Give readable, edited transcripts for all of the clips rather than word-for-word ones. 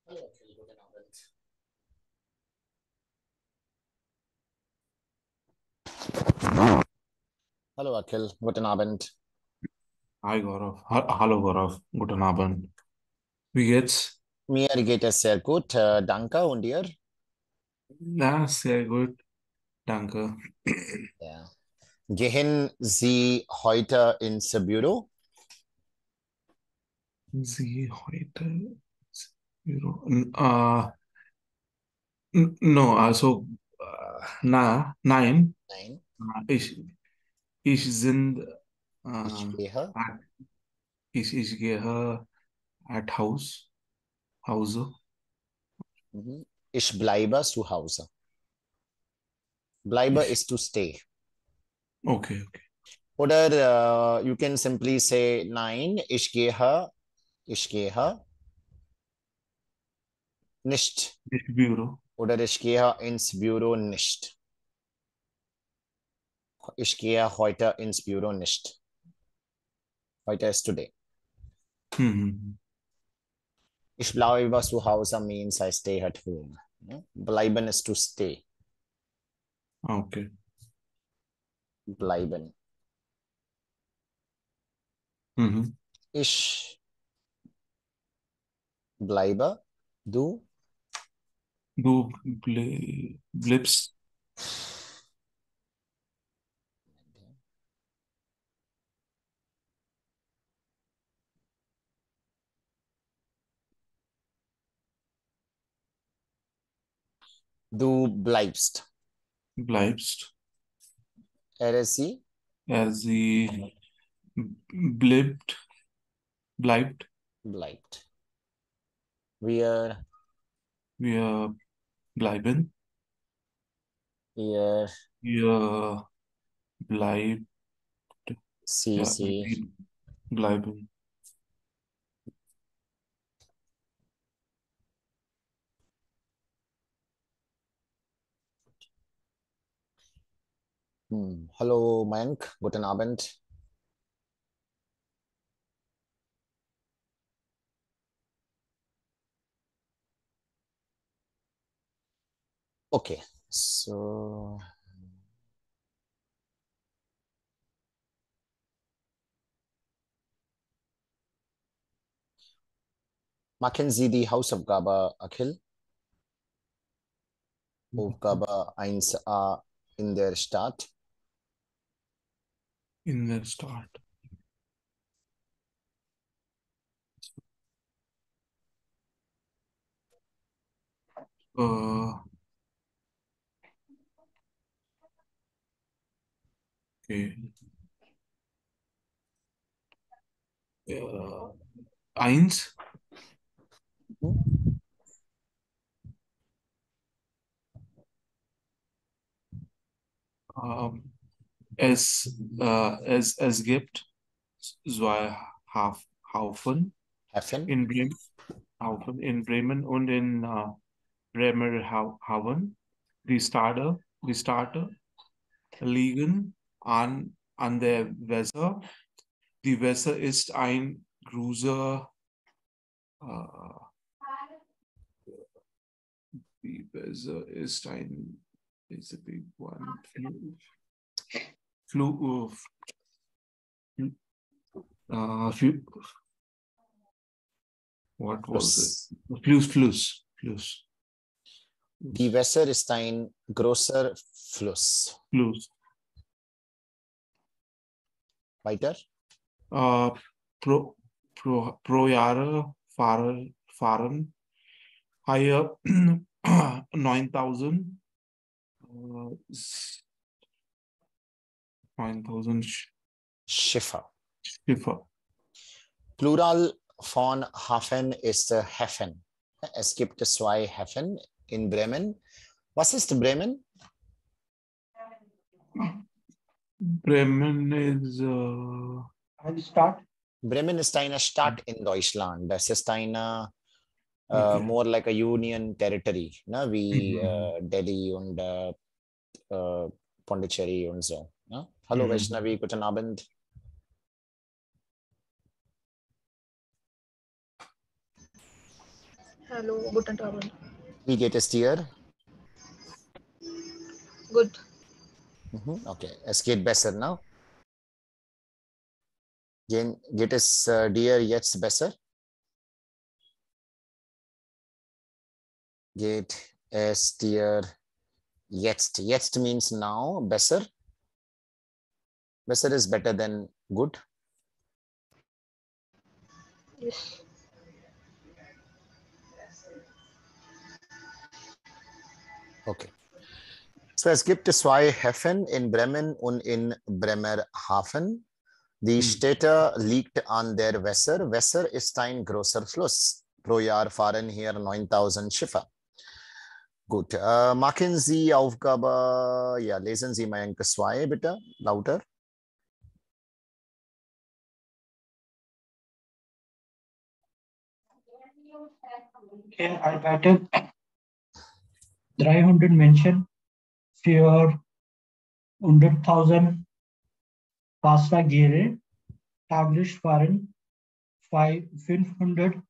Hallo Akhil, guten Abend. Hallo Akhil, guten Abend. Hi Gaurav. Hallo Gaurav. Guten Abend. Wie geht's? Mir geht es sehr gut, danke. Und dir? Ja, sehr gut. Danke. Ja. Gehen Sie heute ins Büro? Sie heute ins Büro. No, also, nein. Nein. Ich, ich sind, Ich ähm, gehe. ich gehe Hause. Mhm. Ich bleibe zu Hause. Bleibe Ich, ist to stay. okay. Oder you can simply say nein, ich gehe nicht. Ich Büro. Oder ich gehe ins Büro nicht. Ich gehe heute ins Büro nicht. Heute ist today. Mhm. Ich bleibe zu Hause means I stay at home. Ne? Bleiben ist to stay. Okay. Bleiben. Mhm. Ich bleibe. Du, Du bleibst, du bleibst. bleibst. Er ist sie, Sie bleibt. bleibt. Wir, Wir bleiben. ihr, Wir bleibt. Ja, sie. bleiben. Hallo, Mayank. Guten Abend. Okay. So, machen Sie die Hausaufgabe, Akhil. Aufgabe 1a in der Stadt. In der Start. Äh, okay. Äh, eins. Mhm. Ähm, es gibt zwei Haufen Helfen. in Bremen und in Bremerhaven. Die Starter liegen an der Weser. Die Weser ist ein großer, äh, die Weser ist is a big one. Flu, flu, what was it? Fluss. Fluss. Die Weser ist ein großer Fluss. Fluss. Weiter. Äh, pro Jahr fahren higher 9000 äh, 9000 Schiffer. Schiffe. Plural von Hafen ist Häfen. Es gibt zwei Häfen in Bremen. Was ist Bremen? Bremen is Bremen ist eine Stadt in Deutschland. Das ist eine okay. more like a union territory, ne? Wie Mhm. Delhi und Pondicherry und so. Ne? Hallo Mhm. Vaishnavi, guten Abend. Hallo, guten Abend. Wie geht es dir? Gut. Okay, es geht besser, ne? Geht es dir jetzt besser? Geht es dir jetzt? Jetzt means now, besser. Besser is better than good. Yes. Okay. So, es gibt zwei Häfen in Bremen und in Bremerhaven. Die Städte liegt an der Weser. Weser ist ein großer Fluss. Pro Jahr fahren hier 9000 Schiffe. Gut, machen Sie Aufgabe, ja, lesen Sie mein 2 bitte, lauter. In Artikel 300 Menschen für 100.000 Passagiere täglich fahren 500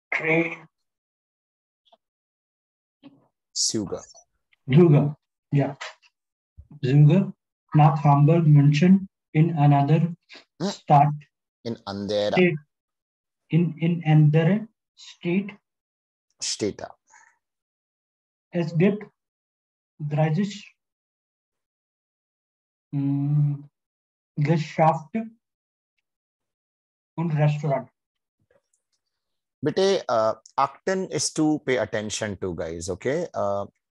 Train Züge. Züge, yeah, Züge nach Hamburg, München in another state, In Andera. state in another state. Städte. Es gibt 30 Geschäfte und Restaurant. Bitte, Acten is to pay attention to, guys, okay?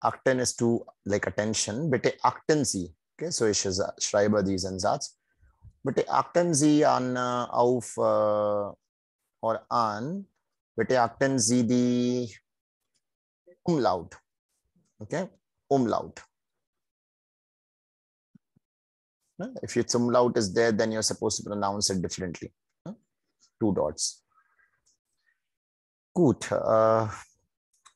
Acten is to like attention. Bitte achten Sie. Okay, so ich schreibe diesen Satz. Bitte achten Sie an auf or an. Bitte achten Sie die Umlaut. Okay, Umlaut. If its umlaut is there, then you're supposed to pronounce it differently. 2 dots. Gut.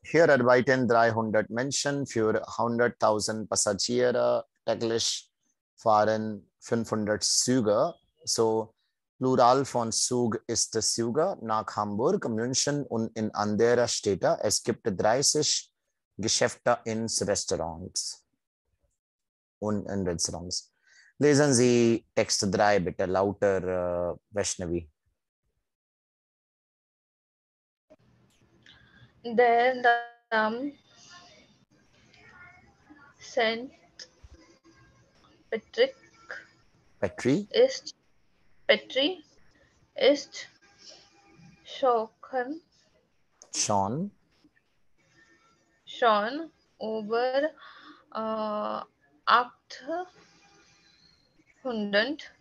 Hier arbeiten 300 Menschen für 100.000 Passagiere. Täglich fahren 500 Züge. So, Plural von Zug ist Züge nach Hamburg, München und in andere Städte. Es gibt 30 Geschäfte ins Restaurants und in Restaurants. Lesen Sie Text 3 bitte lauter, Vaishnavi. Der Name St. Patrick Petri, ist schon über 800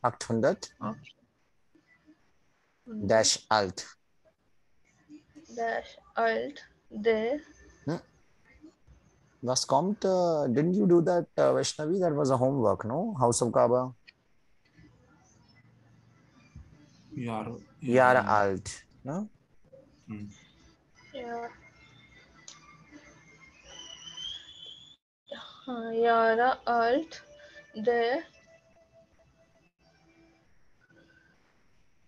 800 dash alt. alt. Der Was kommt? Didn't you do that, Vaishnavi? That was a homework, no? House of Kaaba. Jahre alt. No? Ja. Jahre alt. Der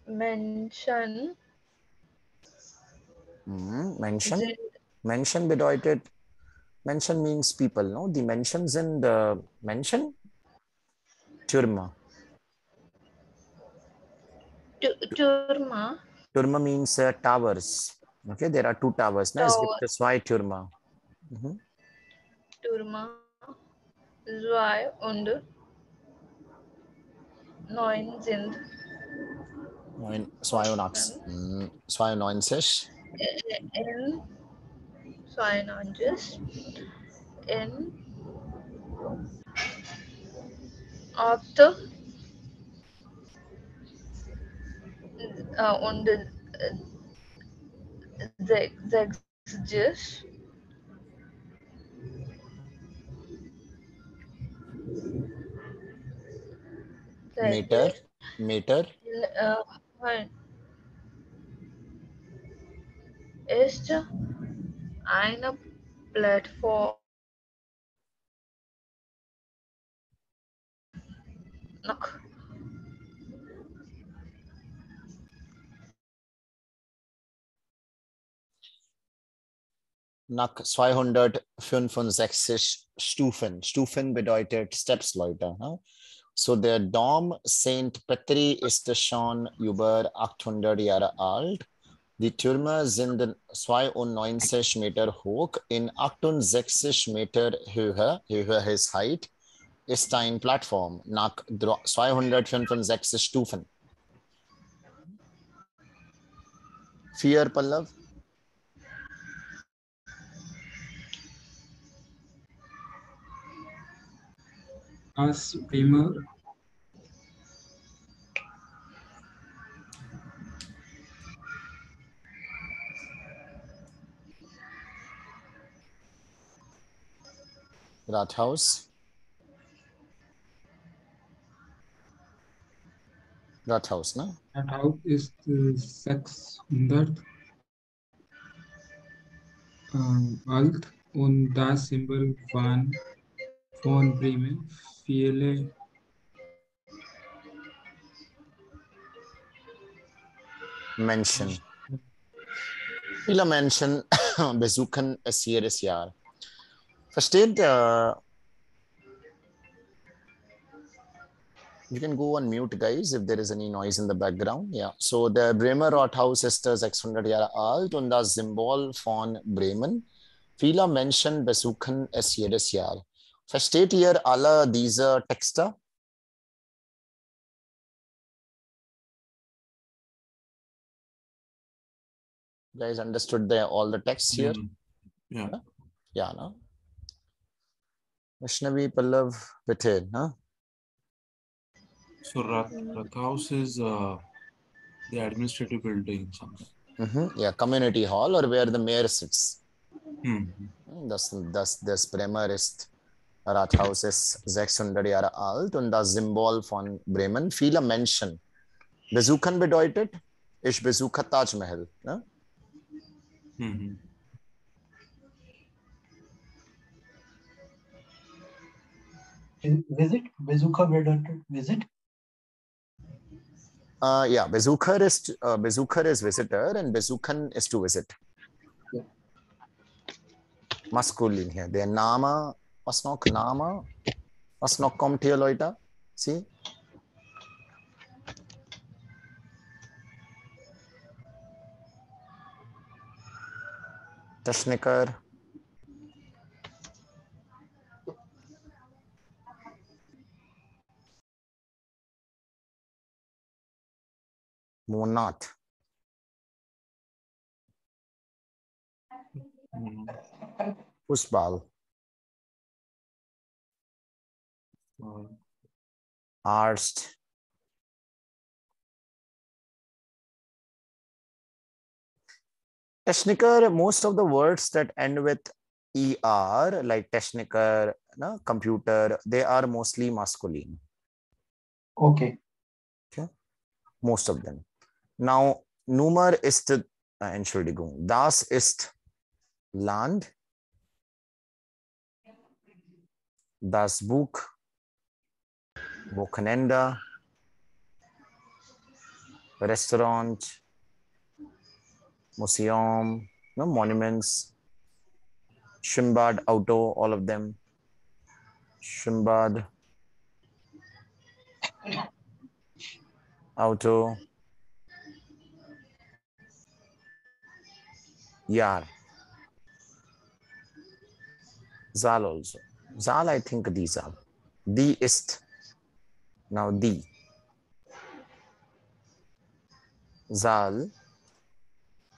Menschen Mention. sind Mention bedeutet, mention means people, no? Die Menschen sind Menschen? Türme. Türme. Türme means towers. Okay, there are 2 towers. Ne? Es gibt 2 Türme. Türme 2 und 9 sind 92. 92. in 92 in 8 und 6 Meter. Meter. Nein. Ist eine Plattform nach Nach 265 Stufen. Stufen bedeutet Steps, Leute. Ne? So der Dom St. Petri ist schon über 800 Jahre alt. Die Türme sind 92 Meter hoch. In 68 Meter Höhe ist Height, ist eine Plattform nach 265 Stufen. 4, Pallav. Das Bremer. Rathaus. Rathaus, ne? Rathaus ist 600 alt und das Symbol von Bremen. Viele Menschen. Viele Menschen besuchen es jedes Jahr. Versteht? You can go on mute, guys, if there is any noise in the background. Yeah. So der Bremer Rathaus ist 600 Jahre alt und das Symbol von Bremen. Viele Menschen besuchen es jedes Jahr. Versteht ihr alle diese Texte? You guys understood all the texts here? Ja. Yeah, no? Vaishnavi, Pallav, bitte, no? So Rathaus is the administrative building. Yeah, community hall or where the mayor sits. Mhm. Das Bremer ist Rathaus ist 600 Jahre alt und das Symbol von Bremen. Viele Menschen besuchen bedeutet, ich besuche Taj Mahal. Ne? Mhm. Visit. Besucher bedeutet visit. Yeah, Besucher is visitor and besuchen is to visit. Yeah. Masculine here. Der Name, was noch Name? Was noch kommt hier, Leute? See? Techniker. Monat. Fußball. Arzt. Techniker, most of the words that end with ER, like Techniker, no, computer, they are mostly masculine. Okay. Okay. Most of them. Now, Nummer ist, Entschuldigung, das ist Land. Das Buch, Wochenende, Restaurant, Museum, no, monuments, Schwimmbad, Auto, all of them. Schwimmbad, Auto, Jahr. Saal also. Saal, I think die Saal. Die ist. Now die. Saal.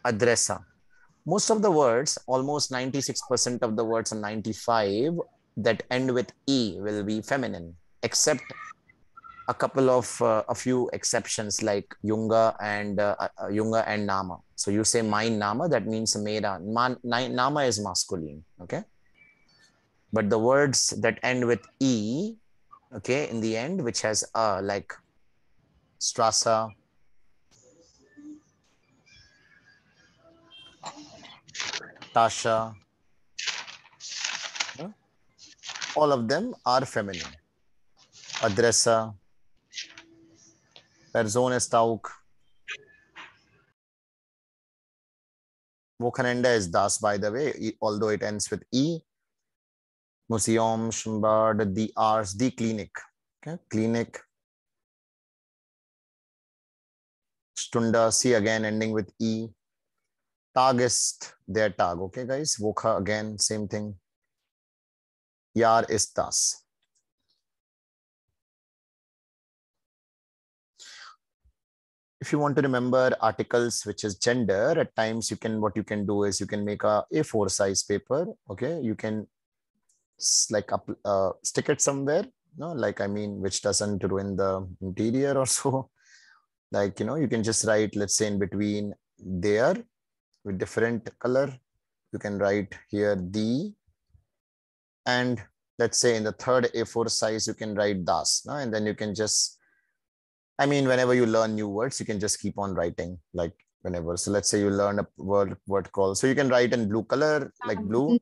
Adressa. Most of the words, almost 96% of the words and 95 that end with E will be feminine, except a couple of a few exceptions like Yunga and Nama. So you say mein Nama, that means mera. Nama is masculine, okay? But the words that end with E, okay, in the end, which has like Strasse, Tasha. All of them are feminine. Adressa, Person ist auch. Wochenende is das, by the way, although it ends with E. Museum, Schwimmbad, the Arts, the Clinic. Okay, Clinic. Stunde, C again, ending with E. Tag ist der Tag. Okay, guys. Woche again, same thing. Jahr ist das. If you want to remember articles, which is gender, at times what you can do is you can make a A4 size paper. Okay, you can like stick it somewhere. No, like I mean, which doesn't ruin the interior or so. Like you can just write, let's say, in between there with different color. You can write here the, and let's say in the third A4 size you can write das. No? And then you can just, I mean, whenever you learn new words, you can just keep on writing, like whenever. So let's say you learn a word call. So you can write in blue color, like blue.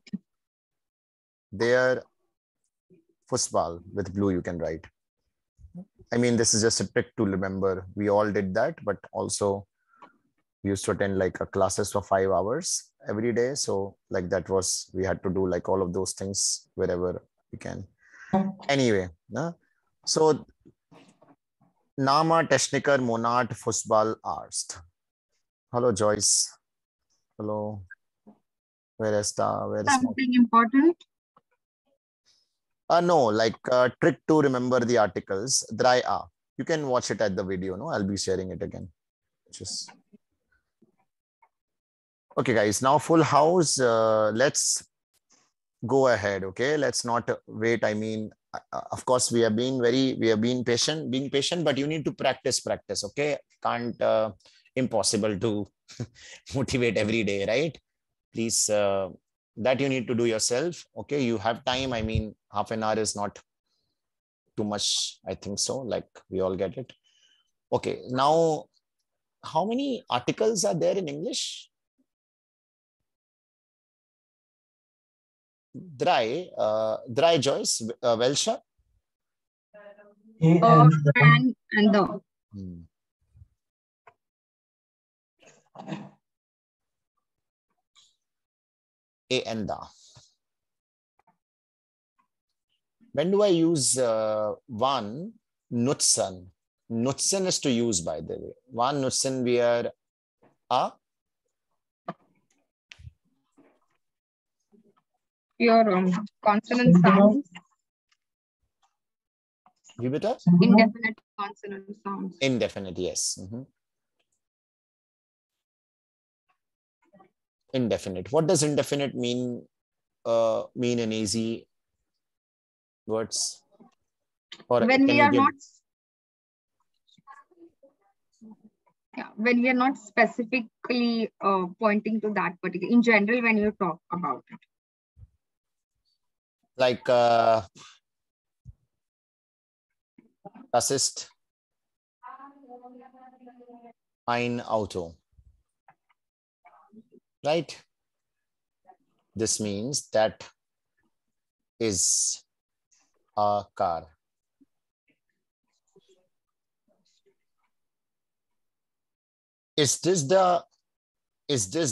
There, Fußball with blue you can write. I mean, this is just a trick to remember. We all did that, but also we used to attend like a classes for 5 hours every day. So like that was, we had to do like all of those things wherever we can. Anyway, so Nama Techniker Monat Fußball Arzt. Hello, Joyce. Hello. Where is something important? No, like trick to remember the articles. Dry A. You can watch it at the video. No, I'll be sharing it again. Just okay, guys. Now full house. Let's go ahead. Okay, let's not wait. I mean, of course, we have been being patient, but you need to practice. Okay, can't impossible to motivate every day, right? Please, that you need to do yourself. Okay, you have time. I mean, half an hour is not too much. I think so. Like we all get it. Okay, now how many articles are there in English? Dry, Joyce, Welsha? And the. A and the. When do I use one? Nutzen. Nutzen is to use, by the way. One nutzen wir a. Your consonant sounds. Wie bitte? Indefinite consonant sounds. Indefinite, yes. Indefinite. What does indefinite mean? Mean in easy words? Or when we are not. Yeah, when we are not specifically pointing to that particular, in general, when you talk about it. Like das ist ein Auto. Right? This means that is a car. Is this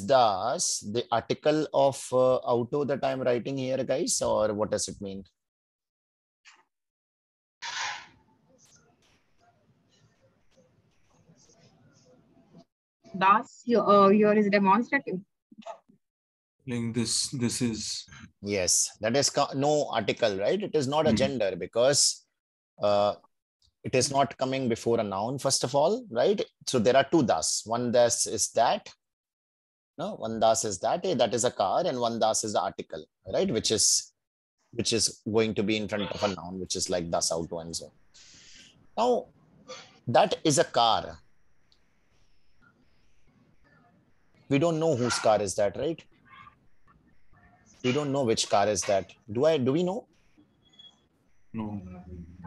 das the article of auto that I'm writing here, guys, or what does it mean? Das here is demonstrative. This is. Yes, that is no article, right? It is not a gender because it is not coming before a noun, first of all, right? So there are two das. One das is that. No, one das is that. That is a car, and one das is the article, right? Which is going to be in front of a noun, which is like das Auto and so. Now, that is a car. We don't know whose car is that, right? We don't know which car is that. Do we know? No.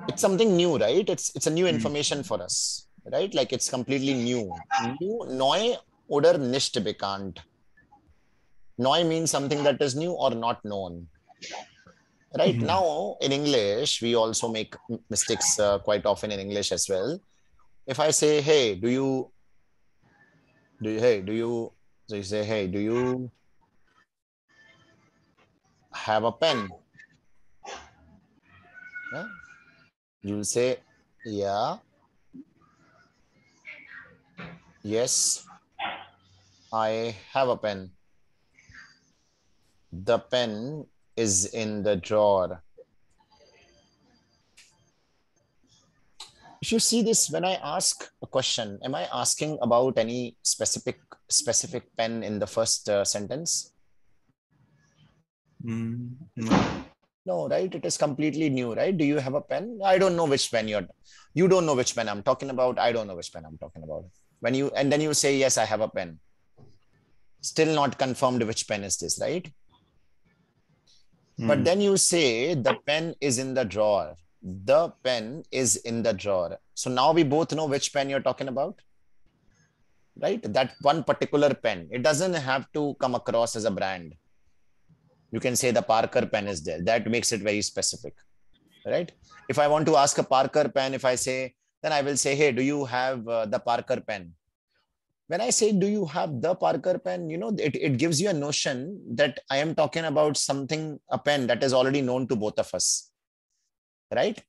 It's something new, right? It's a new information for us. right? Like it's completely new. New, neu oder nicht bekannt. Neu means something that is new or not known. Right now in English, we also make mistakes quite often in English as well. If I say, hey, do you, so you say, hey, do you have a pen? Yeah. You'll say, yeah, yes, I have a pen. The pen is in the drawer. If you see this, when I ask a question, am I asking about any specific pen in the first sentence? No. No, right? It is completely new, right? Do you have a pen? I don't know which pen you don't know which pen I'm talking about. I don't know which pen I'm talking about. And then you say, yes, I have a pen. Still not confirmed which pen is this, right? But then you say the pen is in the drawer. The pen is in the drawer. So now we both know which pen you're talking about, right? That one particular pen. It doesn't have to come across as a brand. You can say the Parker pen is there. That makes it very specific, right? If I want to ask a Parker pen, if I say, then I will say, hey, do you have the Parker pen? When I say, do you have the Parker pen, it gives you a notion that I am talking about something, a pen that is already known to both of us, right?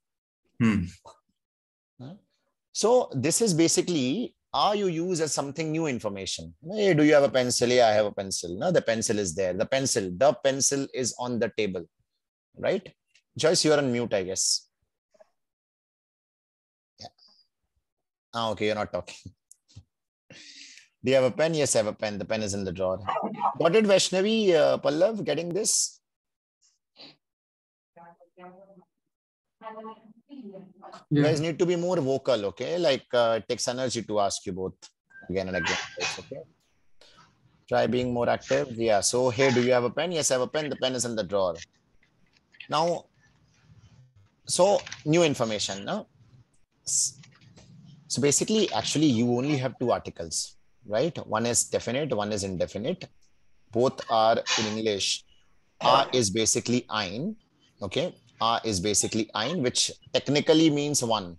So this is basically, are you use as something new information? Hey, do you have a pencil? Yeah, I have a pencil. No, the pencil is there. The pencil is on the table, right? Joyce, you're on mute, I guess. Yeah. Okay, you're not talking. Do you have a pen? Yes, I have a pen. The pen is in the drawer. Got it, Vaishnavi, Pallav, getting this? You guys need to be more vocal, okay? Like it takes energy to ask you both again and again. Okay. Try being more active. Yeah. So, hey, do you have a pen? Yes, I have a pen. The pen is in the drawer. Now, so new information. No? So basically, actually, you only have two articles, right? One is definite, one is indefinite. Both are in English. A is basically ein. Okay. A is basically ein, which technically means one.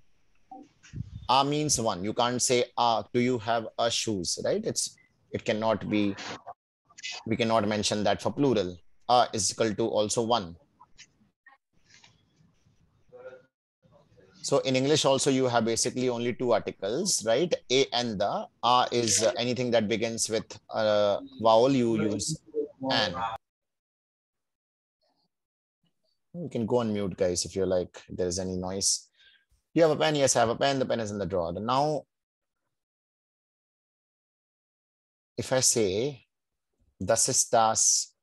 A means one. You can't say, do you have a shoes, right? It cannot be, we cannot mention that for plural. A is equal to also one. So in English also, you have basically only two articles, right? A and the. A is anything that begins with a vowel, you use an. You can go on mute, guys, if you like, if there is any noise. You have a pen? Yes, I have a pen. The pen is in the drawer. Now, if I say, das ist das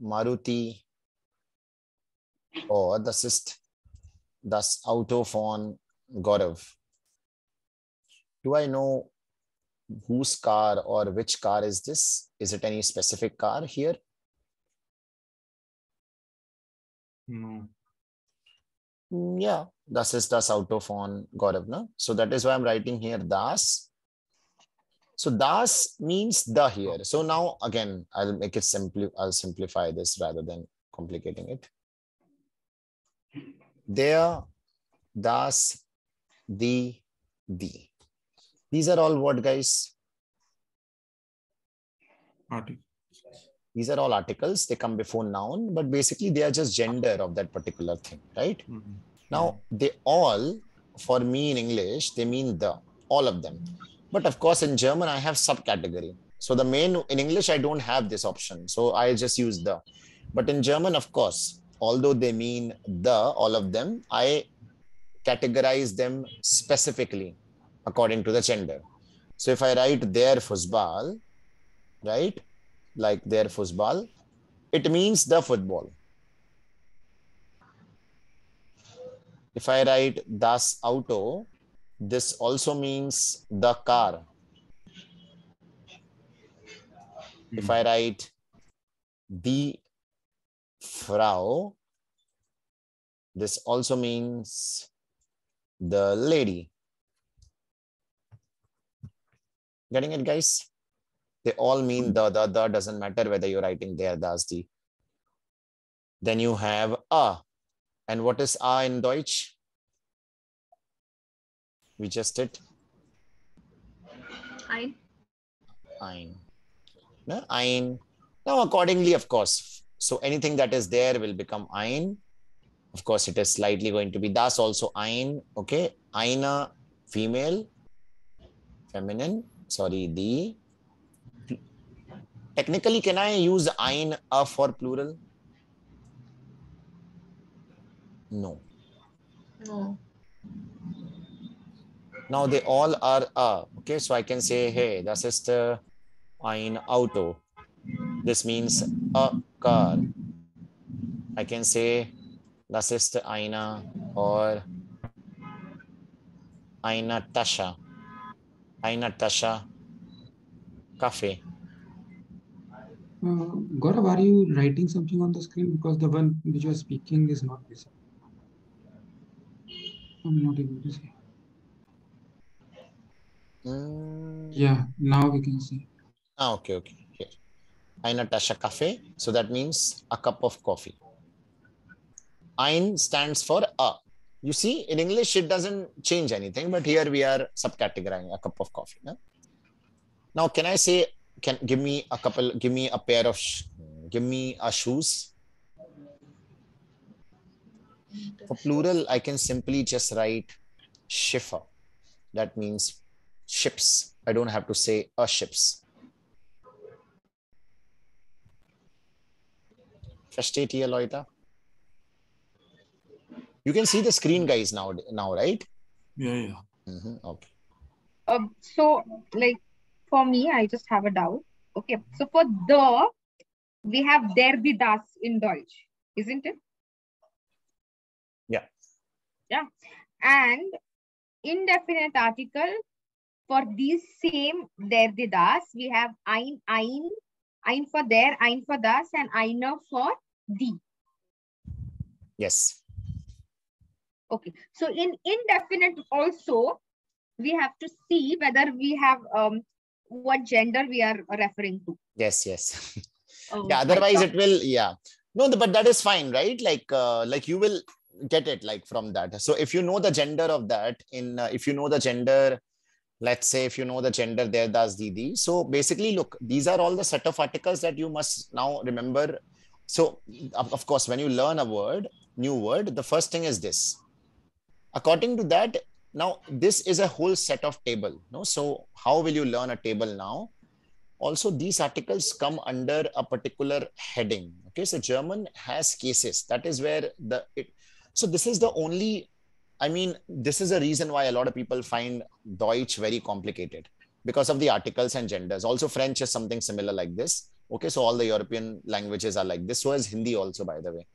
Maruti, or das ist das Auto von Gaurav, do I know whose car or which car is this? Is it any specific car here? No. Yeah, das ist das Auto von Gaurav. No? So that is why I'm writing here das. So das means the here. So now again, I'll make it simple. I'll simplify this rather than complicating it. There, das, the. These are all what, guys? Article. These are all articles. They come before noun, but basically they are just gender of that particular thing, right? Now, they all, for me in English, they mean the, all of them. But of course, in German, I have subcategory. So the main, in English, I don't have this option. So I just use the. But in German, of course, although they mean the, all of them, I categorize them specifically according to the gender. So if I write their Fußball, right? Like their Fußball, it means the football. If I write das Auto, this also means the car. If I write die Frau, this also means the lady. Getting it, guys? They all mean the doesn't matter whether you're writing there, das, die. Then you have a. And what is a in Deutsch? We just did Ein. ein. No? Ein. Now, accordingly, of course. So anything that is there will become ein. Of course, it is slightly going to be das also ein. Okay. Eine, female, feminine. Sorry, the. Technically, can I use ein, a for plural? No. No. Now they all are a. Okay, so I can say, hey, das ist ein Auto. This means a car. I can say, das ist eine or eine Tasche. Eine Tasche Kaffee. Gaurav, are you writing something on the screen? Because the one which you are speaking is not visible. I'm not able to see. Yeah, now we can see. Okay. Here. Eine Tasche Kaffee. So that means a cup of coffee. Ein stands for a. You see, in English, it doesn't change anything, but here we are subcategorizing a cup of coffee. No? Now, can I say, give me a pair of, give me a shoes. For plural, I can simply just write Schiffe. That means ships. I don't have to say a ships. Versteht ihr, Leute? You can see the screen, guys, now, right? Yeah. Okay. So, like, for me, I just have a doubt. Okay, so for the, we have der, die, das in Deutsch, isn't it? Yeah. Yeah. And indefinite article, for these same der, die, das, we have ein for der, ein for das, and einer for die. Yes. Okay, so in indefinite also, we have to see whether we have what gender we are referring to. Yes. Oh, Yeah, otherwise it will, yeah. No, but that is fine, right? Like you will get it like from that. So if you know the gender of that, if you know the gender, let's say if you know the gender there, das, di. So basically, look, these are all the set of articles that you must now remember. So of course, when you learn a word, new word, the first thing is this. According to that, now this is a whole set of table. No, so how will you learn a table now? Also, these articles come under a particular heading. Okay, so German has cases. That is where so this is the only, I mean, this is a reason why a lot of people find Deutsch very complicated because of the articles and genders. Also, French is something similar like this. Okay, so all the European languages are like this. So is Hindi also, by the way.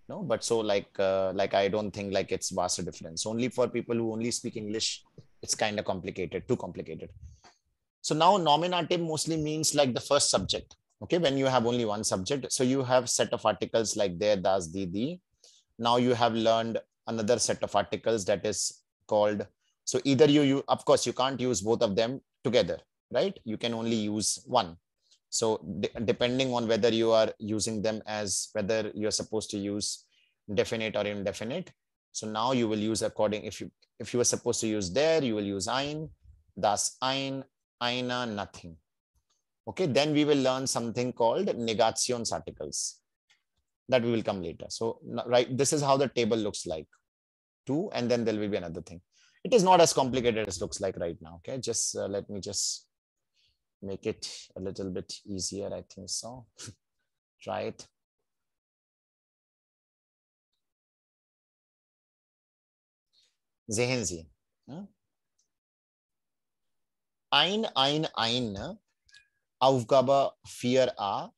No, but so like I don't think like it's vast difference. Only for people who only speak English, it's kind of complicated, too complicated. So now nominative mostly means like the first subject. Okay, when you have only one subject. So you have set of articles like there, das, di. Now you have learned another set of articles that is called, so either you of course you can't use both of them together, right? You can only use one. So depending on whether you are using them as whether you're supposed to use definite or indefinite. So now you will use according, if you were supposed to use there, you will use ein, das ein, einer, nothing. Okay, then we will learn something called negations articles. That we will come later. So right, this is how the table looks like. 2, and then there will be another thing. It is not as complicated as it looks like right now. Okay, just let me just make it a little bit easier. I think so. Try it. Sehen Sie. Ein. Aufgabe 4a.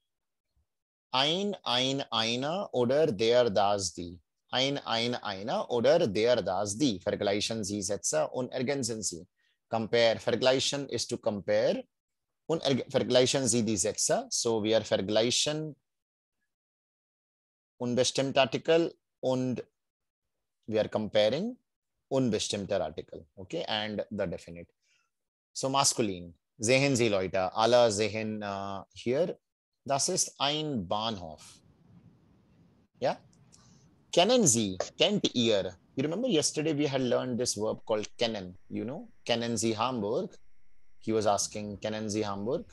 Einer oder der, das, die. Einer oder der, das, die. Vergleichen Sie Sätze und ergänzen Sie. Compare. Vergleichen is to compare. Und vergleichen Sie die Sätze. So wir vergleichen unbestimmt Artikel und we are comparing unbestimmter Artikel. Okay, and the definite. So masculine. Sehen Sie, Leute, alle sehen hier. Das ist ein Bahnhof. Yeah. Kennen Sie, kennt ihr? You remember yesterday we had learned this verb called kennen, you know? Kennen Sie Hamburg? He was asking, kennen Sie Hamburg?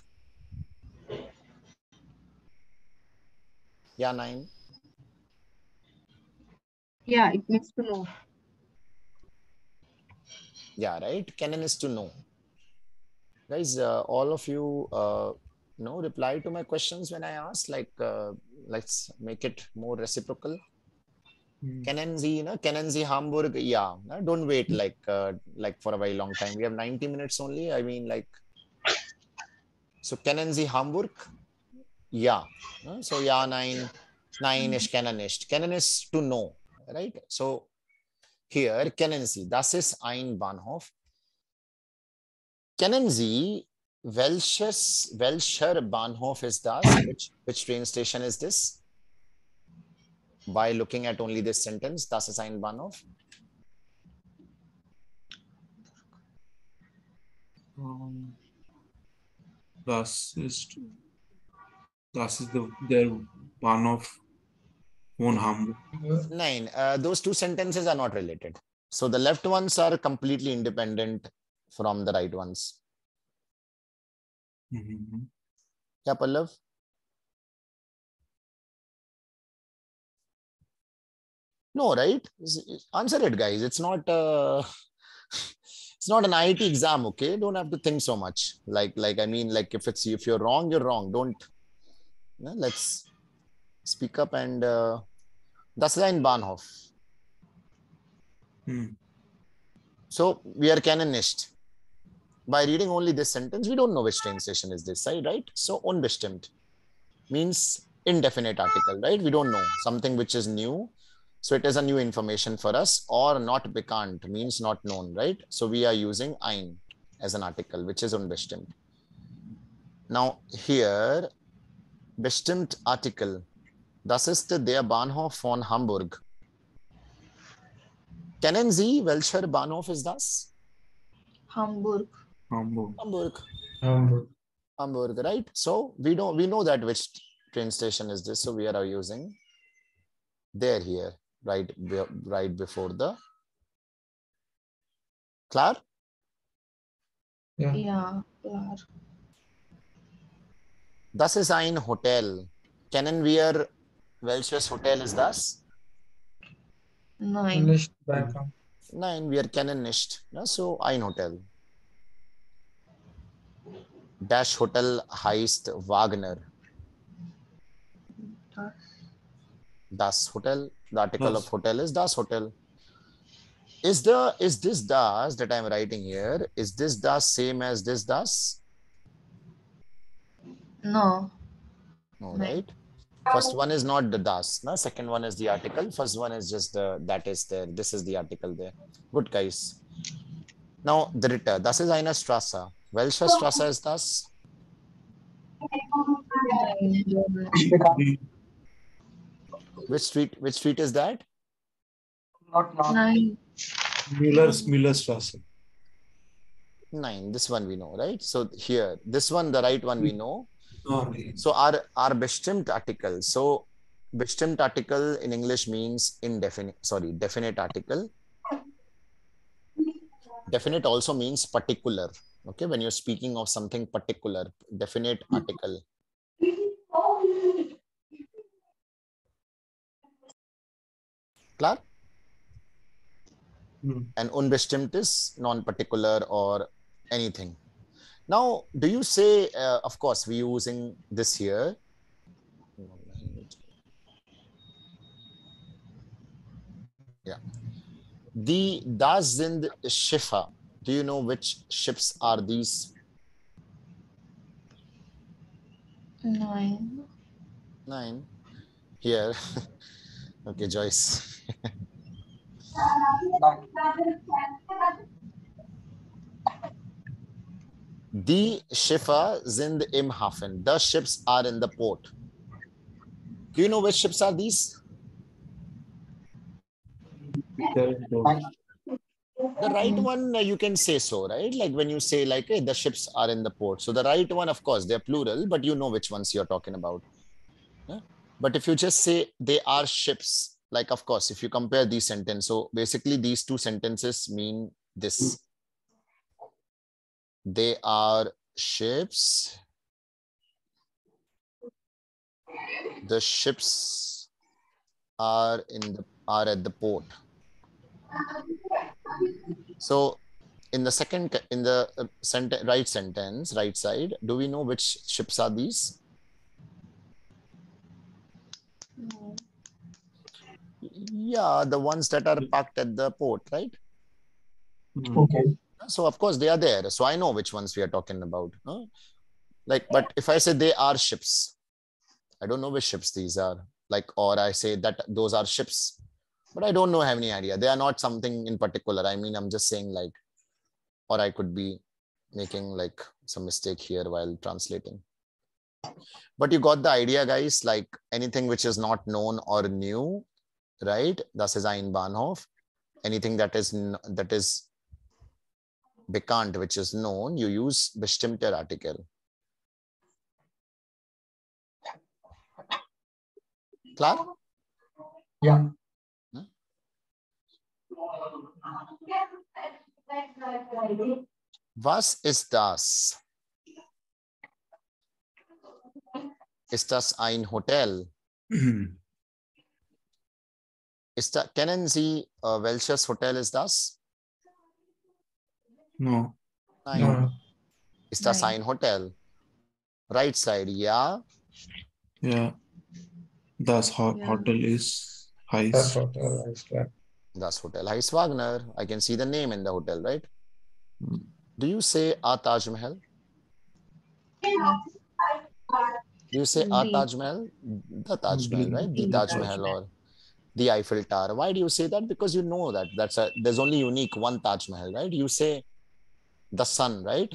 Yeah, nine. Yeah, it means to know. Yeah, right. Kennen is to know. Guys, all of you know, reply to my questions when I ask, like, let's make it more reciprocal. Kennen Sie, no? Kennen Sie Hamburg? Yeah, no, don't wait like for a very long time. We have 90 minutes only. I mean, like, so kennen Sie Hamburg? Yeah. No? So yeah, nine is kennen nicht. Kennen is to know, right? So here, kennen Sie, das ist ein Bahnhof. Kennen Sie, welcher Bahnhof ist das? Which train station is this? By looking at only this sentence, das ist ein Bahnhof. Das ist der Bahnhof von Hamburg. Nine. Those two sentences are not related. So the left ones are completely independent from the right ones. Yeah, Pallav? No, right? Answer it, guys. It's not it's not an IT exam, okay? Don't have to think so much. Like I mean, like if you're wrong, you're wrong. Don't. Yeah, let's speak up and das ist ein Bahnhof. So we are kennen nicht. By reading only this sentence, we don't know which train station is this, right? So unbestimmt means indefinite article, right? We don't know something which is new. So it is a new information for us, or not bekannt means not known, right? So we are using ein as an article, which is unbestimmt. Now here, bestimmt Artikel. Das ist der Bahnhof von Hamburg. Kennen Sie, welcher Bahnhof ist das? Hamburg. Hamburg, right? So we know that which train station is this. So we are using there here, right before the. Klar? Ja, klar. Das ist ein Hotel. Kennen wir, welches Hotel ist das? Nein. Nicht bekannt. Nein, wir kennen nicht. Ja, so ein Hotel. Dash Hotel heißt Wagner. Das Hotel. The article of hotel is das Hotel. Is this das that I'm writing here? Is this das same as this das? No. No, right? First one is not the das. No? Second one is the article. First one is just that is there. This is the article there. Good, guys. Now, dritte. Das ist eine Straße. Welche Straße ist das? Nicht bekannt. Which street is that? Not Nein. Müllerstraße. Nine. This one we know, right? So here, this one, the right one we know. Okay. So our bestimmt article. So bestimmt article in English means definite article. Definite also means particular. Okay, when you're speaking of something particular, definite article. Klar? And unbestimmt is non-particular or anything. Now, do you say, of course, we're using this here. Yeah. Das sind Schiffe. Do you know which ships are these? Nein. Nine. Here. Okay, Joyce. Die Schiffe sind im Hafen. The ships are in the port. Do you know which ships are these? The right one, you can say so, right? Like when you say like, hey, the ships are in the port. So the right one, of course, they're plural, but you know which ones you're talking about. Yeah? But if you just say they are ships, like, of course, if you compare these sentences, so basically these two sentences mean this. They are ships. The ships are at the port. So in the second, in the right sentence, right side, do we know which ships are these? No. Yeah, the ones that are parked at the port, right? Okay. So of course they are there. So I know which ones we are talking about. Huh? Like, but if I say they are ships, I don't know which ships these are. Like, or I say that those are ships, but I don't know, have any idea. They are not something in particular. I mean, I'm just saying like, or I could be making like some mistake here while translating. But you got the idea, guys, like anything which is not known or new, right? Das ist ein Bahnhof. Anything that is bekannt, which is known, you use bestimmter Artikel. Klar? Yeah. Was ist das? Ist das ein Hotel? Kennen Sie welches Hotel ist das? No. Nein. No. Ist das Nein. ein Hotel? Right side, ja. Yeah. Das Yeah. hotel is That's heist. what I said. Das Hotel heißt Wagner. I can see the name in the hotel, right? Mm. Do you say a Taj Mahal? Yes. Do you say a The Taj Mahal? The Taj Mahal, right? The The Taj Taj Mahal Mahal. or the Eiffel Tower. Why do you say that? Because you know that there's only unique one Taj Mahal, right? You say the sun, right?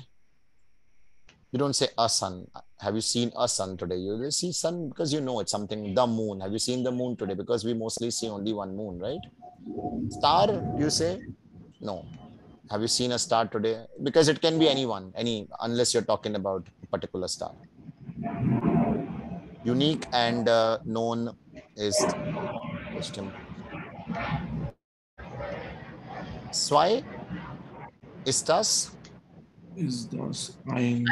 You don't say a sun. Have you seen a sun today? You see sun because you know it's something. The moon. Have you seen the moon today? Because we mostly see only one moon, right? Star, you say? No. Have you seen a star today? Because it can be anyone, unless you're talking about a particular star. Unique and known is bestimmt. Zwei ist das Is das I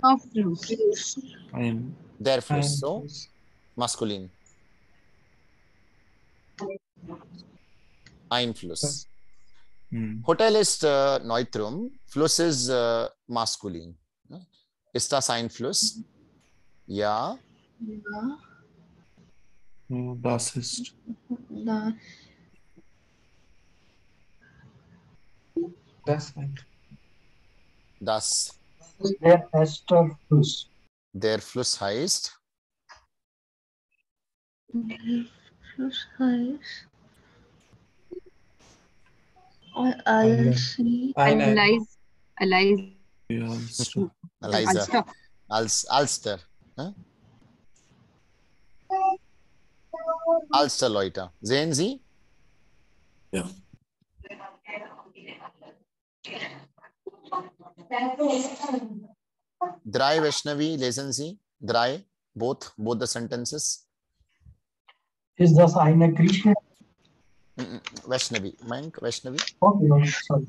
of Fluss. ein der Fluss, And so maskulin. Einfluss. Hotel ist Neutrum, Fluss ist maskulin. Ist das ein Fluss? Ja. Ja. Das ist Da. that's right. Das Der erste Fluss. der Fluss heißt Fluss heißt Alsi. Eine. Alice. Eliza. Alster. Alster, Leute. Sehen Sie? Ja. Drei Vaishnavi, lesen Sie. Drei, both the sentences. Ist das eine Grieche? Vaishnavi. Mayank, Vaishnavi. Okay, sorry.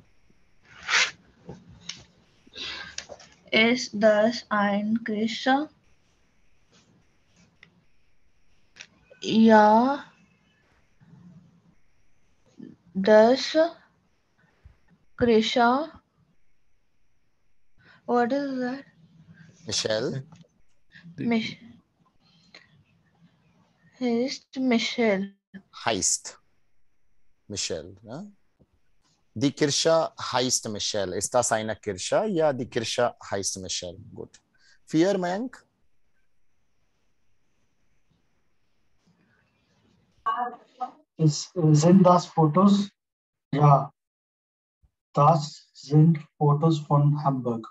Ist das ein Griecher? Ja. Das Griecher. What is that? Michelle. Ist Michelle. Heißt Michelle. Ja? Die Kirche heißt Michelle. Ist das eine Kirche? Ja, die Kirche heißt Michelle. Gut. 4, Mayank. Sind das Fotos? Ja. Das sind Fotos von Hamburg.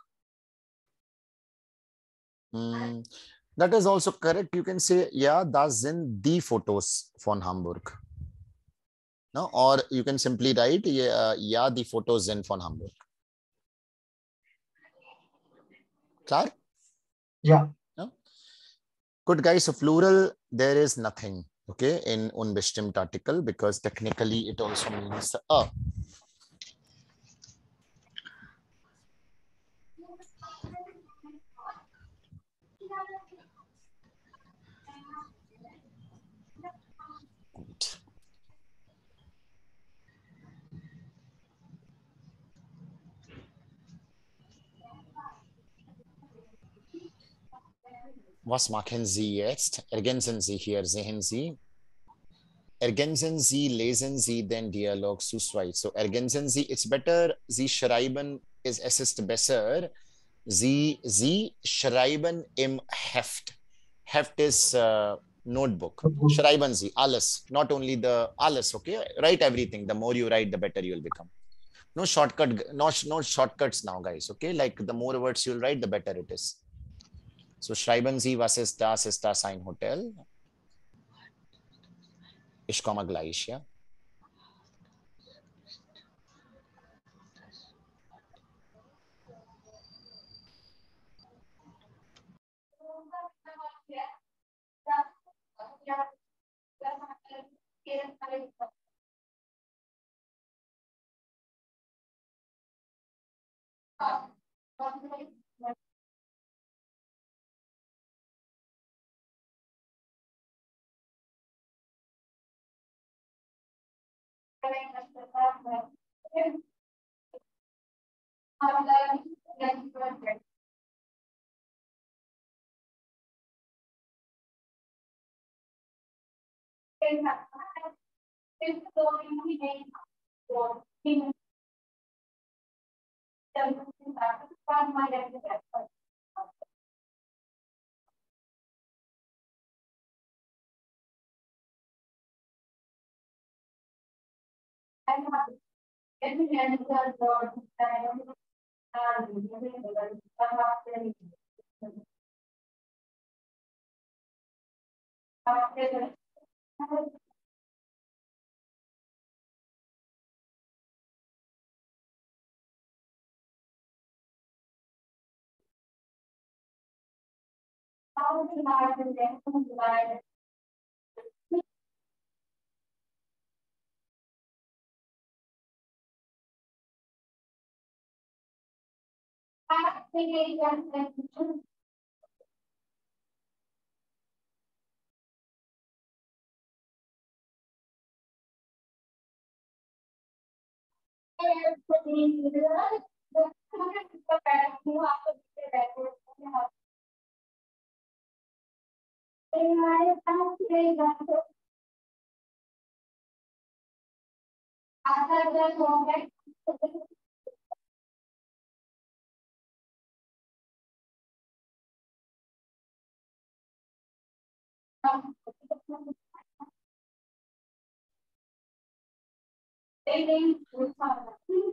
That is also correct. You can say, yeah, das sind die Fotos von Hamburg. No, or you can simply write, yeah, die Fotos sind von Hamburg. Klar? Yeah. No? Good, guys. So plural, there is nothing, okay, in unbestimmt article, because technically it also means a. Gut. Was machen Sie jetzt? Ergänzen Sie hier, sehen Sie. Ergänzen Sie, lesen Sie den Dialog zu zweit. So ergänzen Sie, it's better. Sie schreiben, es ist besser. Sie schreiben im Heft. Heft is notebook. Schreiben Sie alles, not only the alles, okay? Write everything. The more you write, the better you will become. No shortcut, no shortcuts now, guys, okay? Like the more words you'll write, the better it is. So schreiben Sie, was ist das ein Hotel? Ich komme gleich, ja?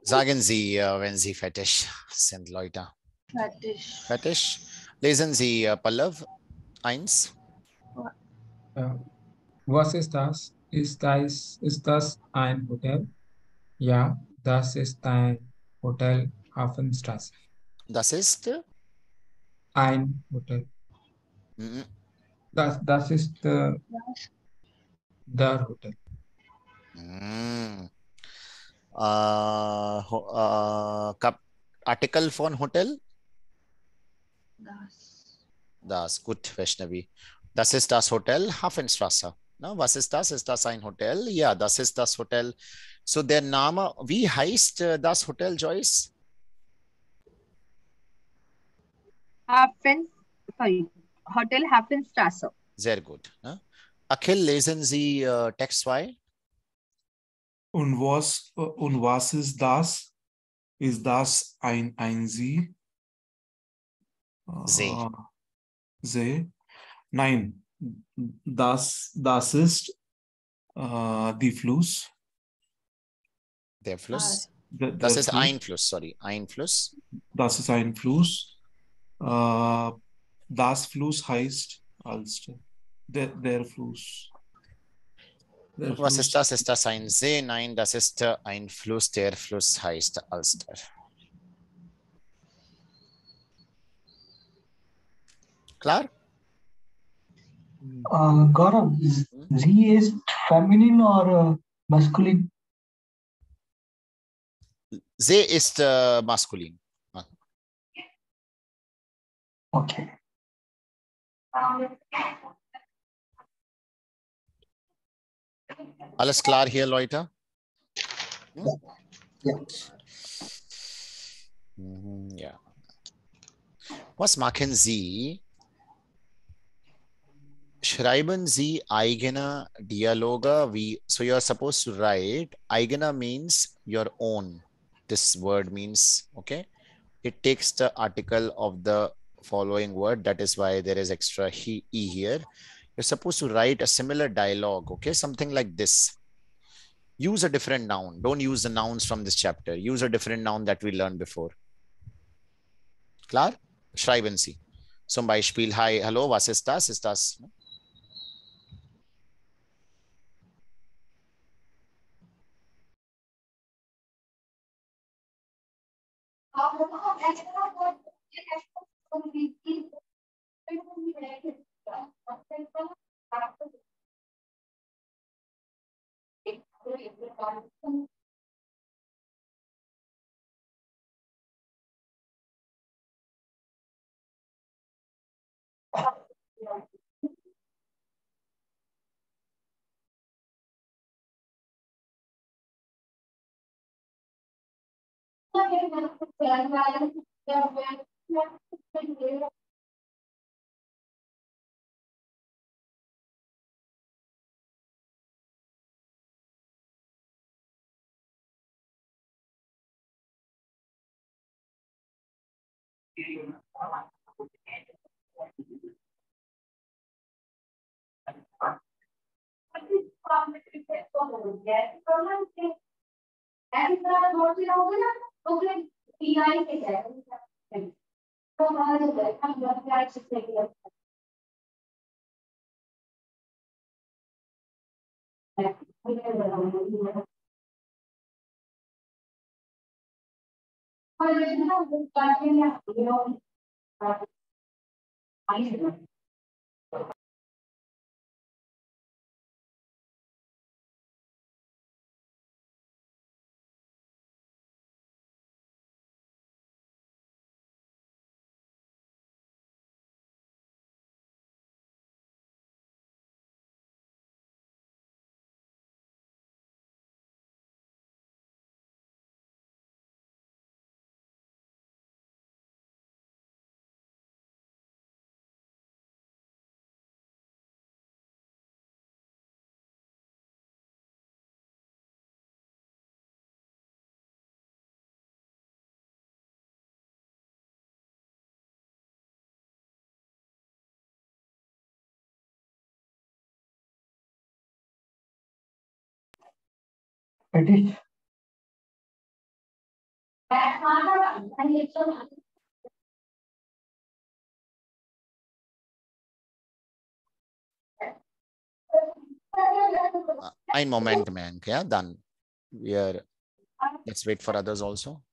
Sagen Sie, wenn Sie fertig sind, Leute. Fertig. Fertig? Lesen Sie Pallav 1. Was ist das? Ist das ein Hotel? Ja, das ist ein Hotel Hafenstraße. Das ist? Ein Hotel. Mhm. Das ist der Hotel. Mm. Artikel von Hotel? Das. Gut, Vaishnavi. Das ist das Hotel Hafenstraße. Na, was ist das? Ist das ein Hotel? Ja, das ist das Hotel. So der Name, wie heißt das Hotel, Joyce? Hotel Hafenstraße. Sehr gut. Ne? Akhil, lesen Sie Text 2. Und was ist das? Ist das ein See? See. See? Nein, das ist die Fluss. Der Fluss. Der Das ist Fluss. ein Fluss, sorry. Ein Fluss. Das ist ein Fluss. Das Fluss heißt als der Fluss. Der Was ist Fluss. das? Ist das ein See? Nein, das ist ein Fluss. Der Fluss heißt Alster. Klar? Gaurav, Z is feminine or masculine? See ist maskulin. Okay. Alles klar hier, Leute? Yeah. Ja. Was machen Sie? Schreiben Sie eigene Dialoge wie, so you're supposed to write, eigene means your own. This word means, okay, it takes the article of the following word. That is why there is extra e here. You're supposed to write a similar dialogue, okay, something like this. Use a different noun. Don't use the nouns from this chapter. Use a different noun that we learned before. Klar? Schreiben Sie. Zum Beispiel, hi, hallo, was ist das? Ist das? It is. Ein Moment, man. Yeah, done. Let's wait for others also.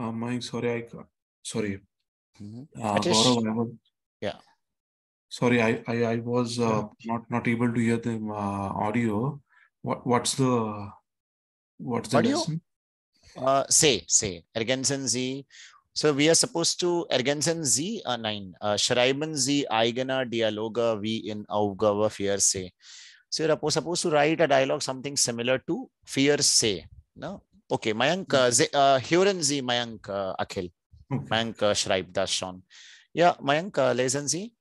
Mike, sorry, sorry. Atish? Gaurav, I was, Yeah. Sorry, I was not able to hear the audio. What's the Audio? lesson? Say. Ergänzen Sie. So we are supposed to ergänzen Sie, nein, schreiben Sie eigene Dialoge wie in Aufgabe 4c. So you're supposed to write a dialogue something similar to 4c. No? Okay, Mayank, hören Sie, Mayank, Akhil. Okay. Mayank schreibt das schon. Ja, Mayank, lesen Sie.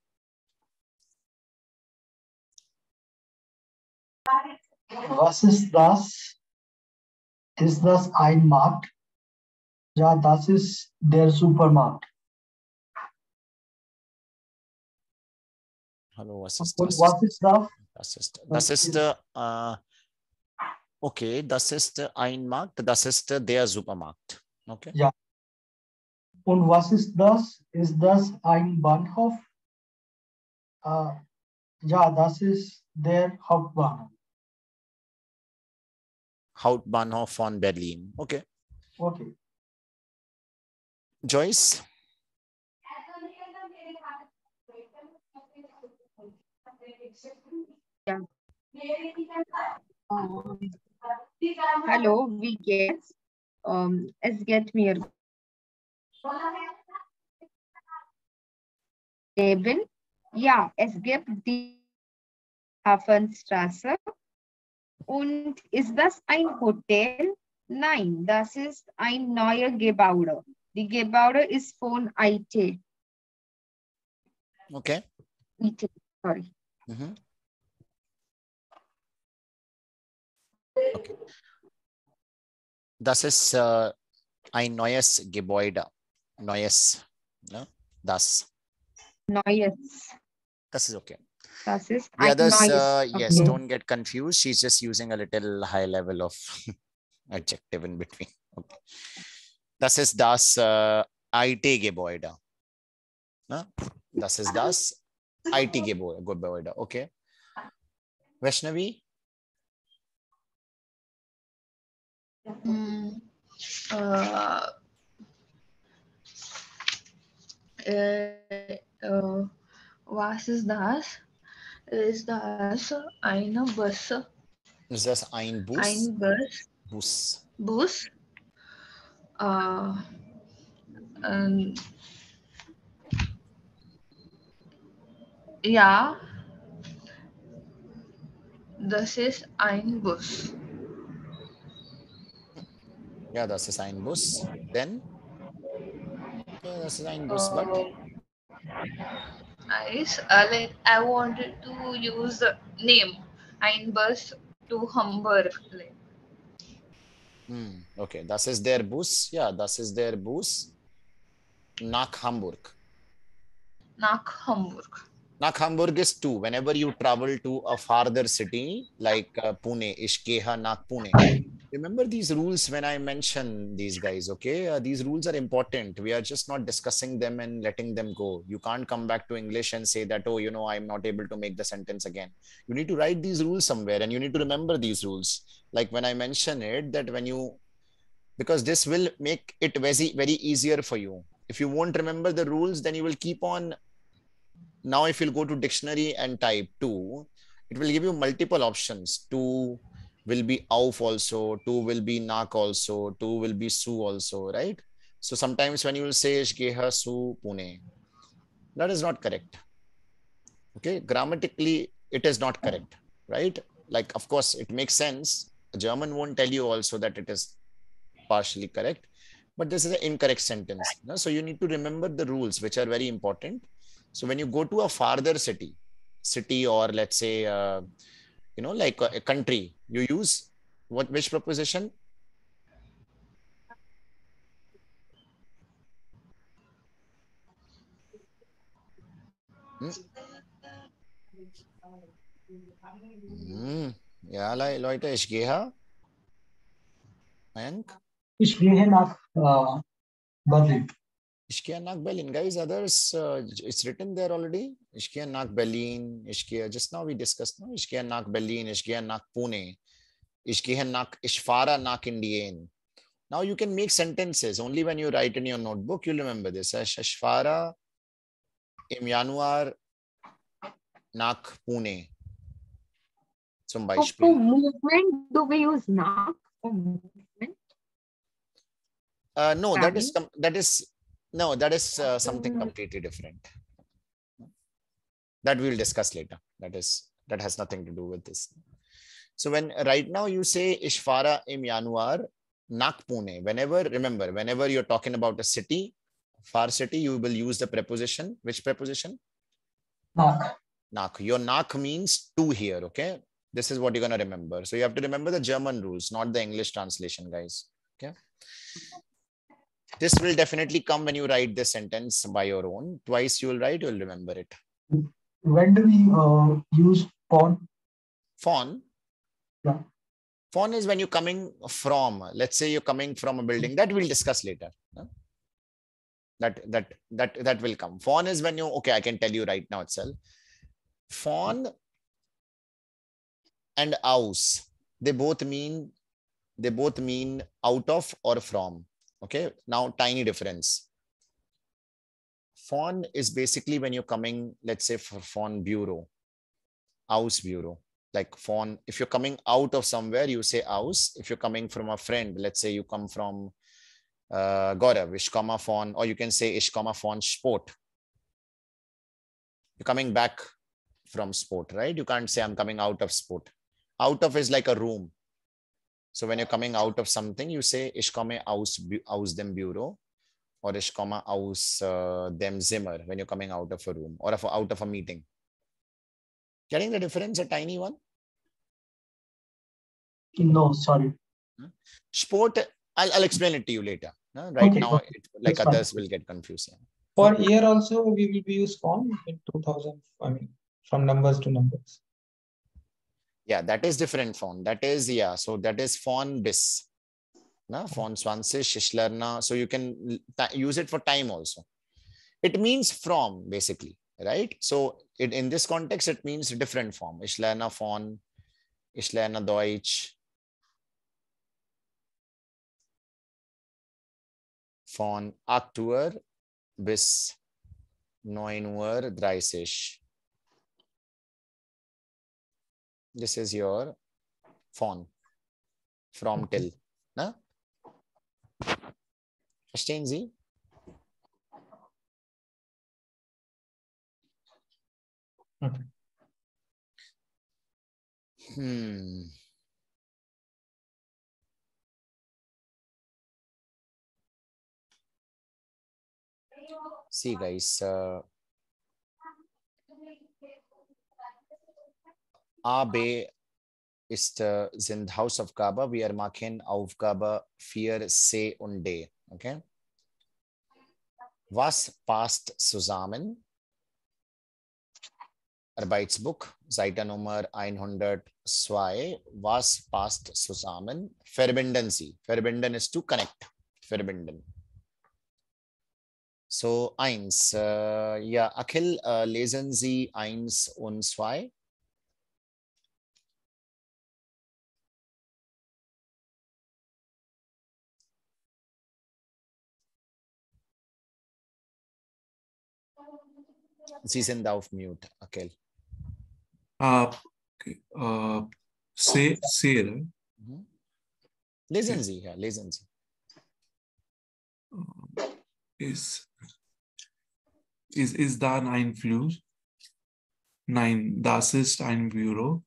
Was ist das? Ist das ein Markt? Ja, das ist der Supermarkt. Hallo, was ist Und das? was ist das? Das ist okay, das ist ein Markt, das ist der Supermarkt. Okay. Ja. Und was ist das? Ist das ein Bahnhof? Ja, das ist der Hauptbahnhof. Hauptbahnhof von Berlin. Okay. Okay. Joyce? Yeah. Hallo, wie geht's? Es geht mir eben. Ja, es gibt die Hafenstraße. Und ist das ein Hotel? Nein, das ist ein neues Gebäude. Die Gebäude ist von IT. Okay. IT, sorry. Mhm. Okay. Das ist ein neues Gebäude. Neues. Ne? Das. Neues. Das ist okay. Das ist The ein others, neues. yes, Okay. don't get confused. She's just using a little high level of adjective in between. Okay. Das ist das IT-Gebäude. Ne? Das ist das IT-Gebäude. Okay. Vaishnavi? Was ist das? Ist das eine Bus? Ist das ein Bus? Ein Bus? Bus. Bus? Ja, das ist ein Bus. Ja, das ist ein Bus. Then? Ja, das ist ein Bus, but? I wanted to use the name. Ein Bus to Hamburg. Okay, das ist der Bus. Ja, das ist der Bus nach Hamburg. Nach Hamburg. Nach Hamburg is two. Whenever you travel to a farther city like Pune, ich gehe nach Pune. Remember these rules when I mention these guys, okay? These rules are important. We are just not discussing them and letting them go. You can't come back to English and say that, oh, I'm not able to make the sentence again. You need to write these rules somewhere and you need to remember these rules. Like when I mention it, that because this will make it very, very easier for you. If you won't remember the rules, then you will keep on. Now, if you'll go to dictionary and type to, it will give you multiple options. To will be auf also, to will be nach also, to will be su also, right? So sometimes when you will say ich gehe zu Pune, that is not correct. Okay, grammatically, it is not correct, right? Like, of course, it makes sense. A German won't tell you also that it is partially correct, but this is an incorrect sentence. So you need to remember the rules, which are very important. So when you go to a farther city or let's say, like a country, you use which preposition? Ja, Leute, ich gehe. Mayank? Ich gehe nach Berlin. Ich gehe nach Berlin. Guys, others, it's written there already. Ich gehe nach Berlin. Just now we discussed, no? Ich gehe nach Berlin. Ich gehe nach Pune. Ich fahre nach Indien. Now you can make sentences. Only when you write in your notebook, you'll remember this. Ich fahre im Januar Nach Pune. Zum So Beispiel. for movement, do we use nach for movement? No, that is Traveling. something completely different. That we will discuss later. That has nothing to do with this. So when right now you say Ishvara im Januar, Nach Pune. Remember, whenever you're talking about a city, far city, you will use the preposition. Which preposition? Nach. Nach. Your nach means to here, okay? This is what you're going to remember. So you have to remember the German rules, not the English translation, guys. Okay. This will definitely come when you write this sentence by your own. Twice you will write, you'll remember it. When do we use phone? Phone. Yeah. Phone is when you're coming from, let's say you're coming from a building. That we'll discuss later. That will come. Phone is when you, okay, I can tell you right now itself. Phone and aus, they both mean out of or from. Okay, now tiny difference. Phone is basically when you're coming, let's say for phone bureau, aus bureau. Like phone, if you're coming out of somewhere, you say aus. If you're coming from a friend, let's say you come from Gaurav, ich komme von, or you can say ich komme von Sport. You're coming back from sport, right? You can't say I'm coming out of sport. Out of is like a room. So when you're coming out of something, you say ich komme aus dem Büro, or ich komme aus dem Zimmer when you're coming out of a room or out of a meeting. Getting the difference, a tiny one? No, sorry. Sport, I'll explain it to you later. Right Okay, now, okay. like That's others fine. will get confused. For year also, we will be use phone in 2000. I mean, from numbers to numbers. Yeah, that is different phone. That is, yeah. So that is phone bis. Phone 20, ich lerne. So you can use it for time also. It means from, basically, right? So in this context, it means different form. Ich lerne von, ich lerne Deutsch. Von 8 Uhr bis 9:30 Uhr. This is your phone from till. Na? Verstehen Sie? Okay. See, guys, A, B ist sind Hausaufgabe. Wir machen Aufgabe 4, C und D. Okay? Was passt zusammen? Arbeitsbuch, Seite Nummer 102. Was passt zusammen? Verbinden Sie. Verbinden is to connect. Verbinden. So 1. Ja, Akhil, lesen Sie 1 und 2. Sie sind auf Mute, Akhil. Okay. Say, right? Lesen Sie, ja, lesen Sie. Ist da ein Einfluss? Nein, das ist ein Büro.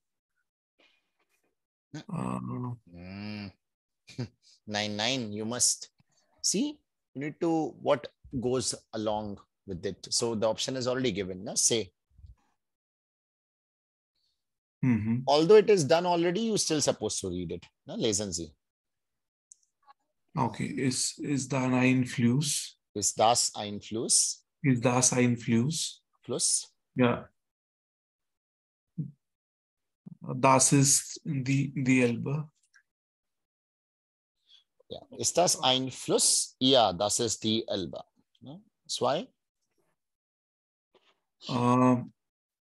Nine, you must see, you need to what goes along with it. So the option is already given, na? Say. Although it is done already, you still supposed to read it. Na? Lesen Sie. Okay, ist da ein Einfluss? Ist das ein Fluss? Ist das ein Fluss? Fluss? Ja. Das ist die Elbe. Ja. Ist das ein Fluss? Ja, das ist die Elbe. 2.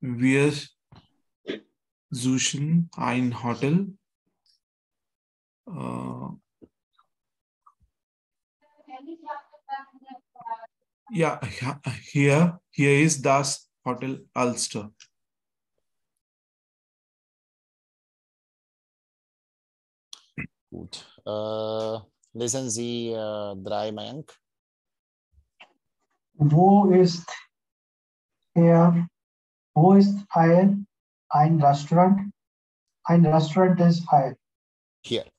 Wir suchen ein Hotel. Ja, hier ist das Hotel Ulster. Gut. Lesen Sie drei, Mayank. Wo ist hier, wo ist hier ein Restaurant? Ein Restaurant ist hier. Hier.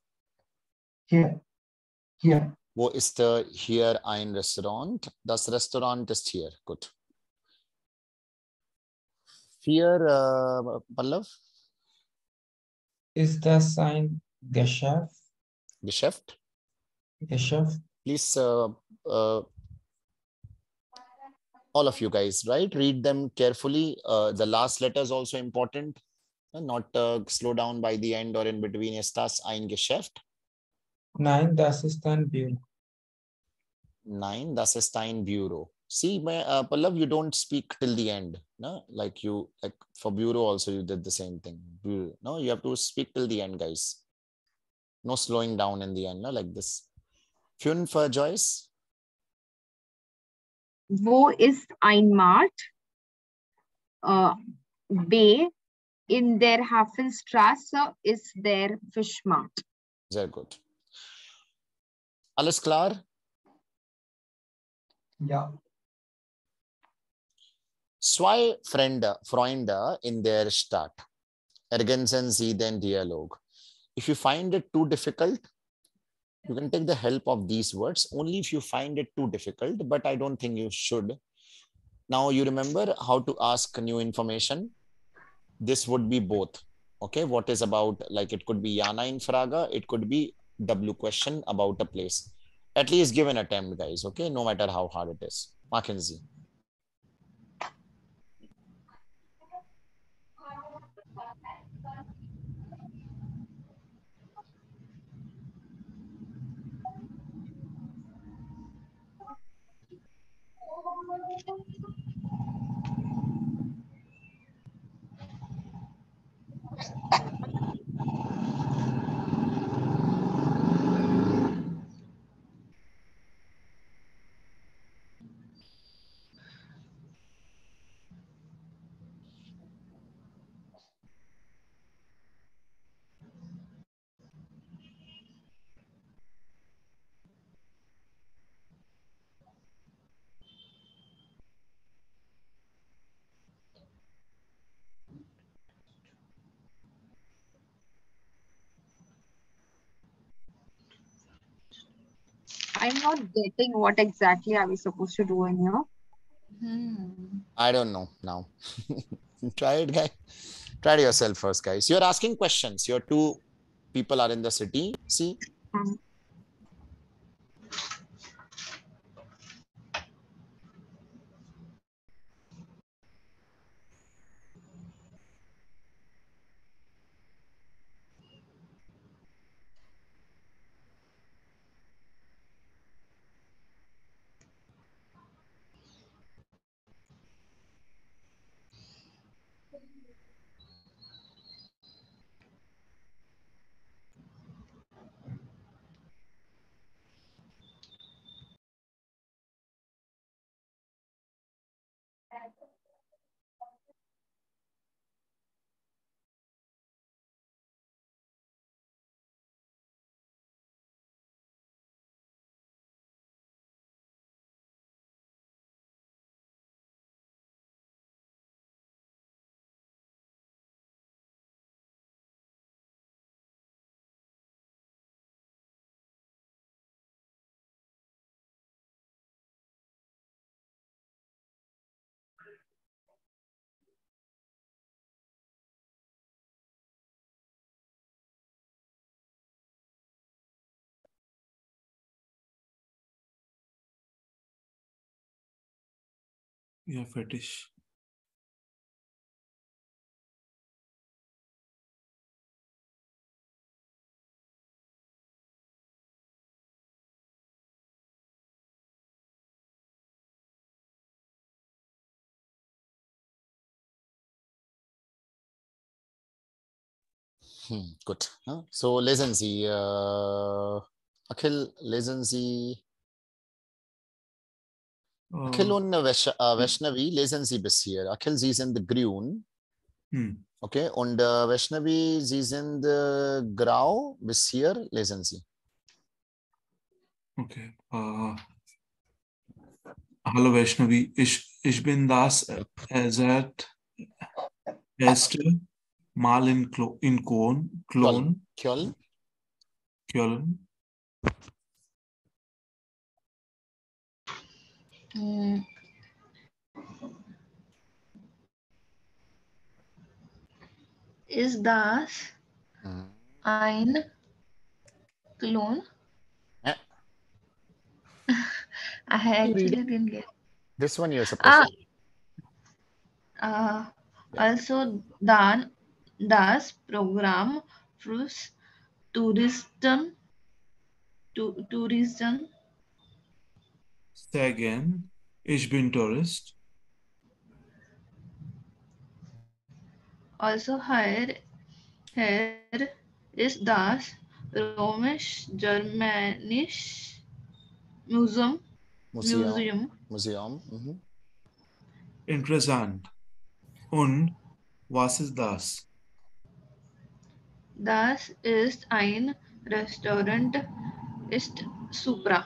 Hier. Hier. Wo ist hier ein Restaurant? Das Restaurant ist hier. Gut. Vier, Pallav. Ist das ein Geschäft? Geschäft. Geschäft? Please, all of you guys, right? Read them carefully. The last letter is also important. Not slow down by the end or in between. Ist das ein Geschäft? Nein, das ist ein Büro. Nein, das ist ein Büro. See, Pallav, you don't speak till the end. No? Like for bureau also you did the same thing. Bureau. No, you have to speak till the end, guys. No slowing down in the end, no? Like this. Fünf, Joyce. Wo ist ein Markt? B. In der Hafenstraße ist der Fischmarkt. Sehr gut. Alles klar? Ja. Zwei Freunde in der Stadt. Ergänzen Sie den Dialog. If you find it too difficult, you can take the help of these words only if you find it too difficult, but I don't think you should. Now you remember how to ask new information. This would be both. Okay, what is about, like it could be Jana in Fraga, it could be W question about a place. At least give an attempt, guys, okay, no matter how hard it is. Mackenzie. I'm not getting what exactly are we supposed to do in here. I don't know now. Try it, guys. Try it yourself first, guys. You're asking questions. Your two people are in the city. See? Yeah, fetish. Good. So listen, Sie. Akhil, lesen Sie. Akhil und Vaishnavi, lesen Sie bis hier. Akhil, Sie sind grün. Okay, und Vaishnavi, Sie sind grau bis hier, lesen Sie. Okay. Hallo Vaishnavi, ich bin das seit erste Mal in Köln. Köln. Mm, Ist das ein Klon? Eh, I you read actually didn't get. this one you're supposed Ah, Yeah. also dann das Programm fürs Tourism Say again, ich bin Tourist. also hier ist das römisch-germanische Museum. Museum. Mhm. Interessant. Und was ist das? Das ist ein Restaurant, ist super.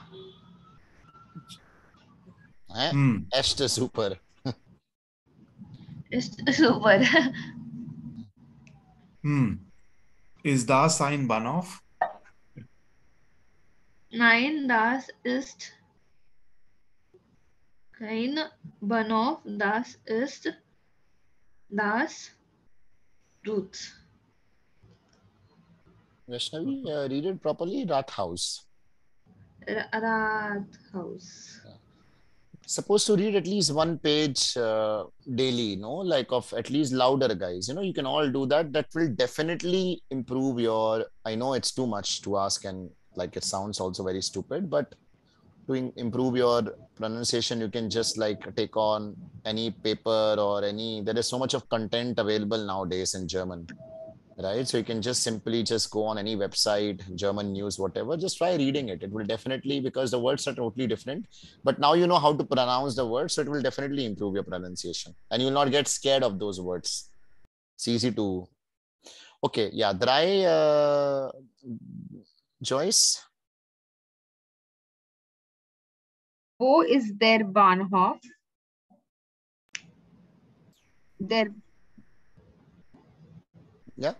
Echt super. Ist super. Ist das ein Bahnhof? Nein, das ist kein Bahnhof, das ist das Ruth. Vaishnavi, read it properly. Rathaus. Rathaus. Supposed to read at least one page daily, no? Like of at least louder, guys. You can all do that. That will definitely improve your. I know it's too much to ask, and like it sounds also very stupid, but to improve your pronunciation, you can just like take on any paper or any. There is so much of content available nowadays in German, right? So you can just simply just go on any website, German news, whatever, just try reading it. It will definitely, because the words are totally different, but now you know how to pronounce the words, so it will definitely improve your pronunciation and you'll not get scared of those words. It's easy to. Okay, yeah, drei, Joyce. Wo ist der Bahnhof? Der Yeah,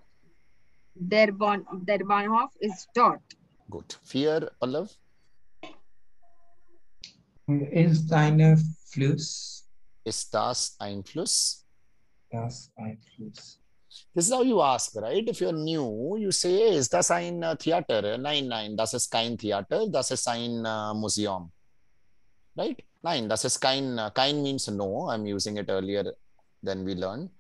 Bahnhof ist dort. good. Vier, Pallav. Ist eine Fluss? Ist das ein Fluss? Das ein Fluss. This is how you ask, right? If you're new, you say, hey, ist das ein Theater? Nein, das ist kein Theater, das ist ein Museum. Right? Nein, das ist kein means no. I'm using it earlier than we learned.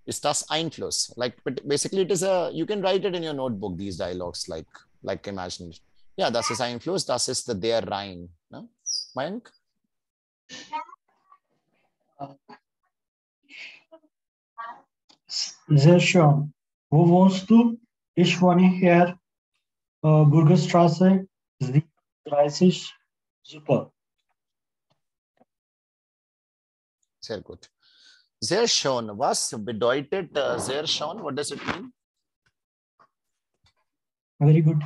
Ist das Einfluss? Like, but basically it is you can write it in your notebook, these dialogues, like imagine. Yeah, das ist Einfluss, das ist der Rhein. No? Mayank? Sehr schön. Wo wohnst du? Ich wohne hier, Bürgerstraße 37. Super. Sehr gut. Sehr schön. Was bedeutet sehr schön? What does it mean? Very good.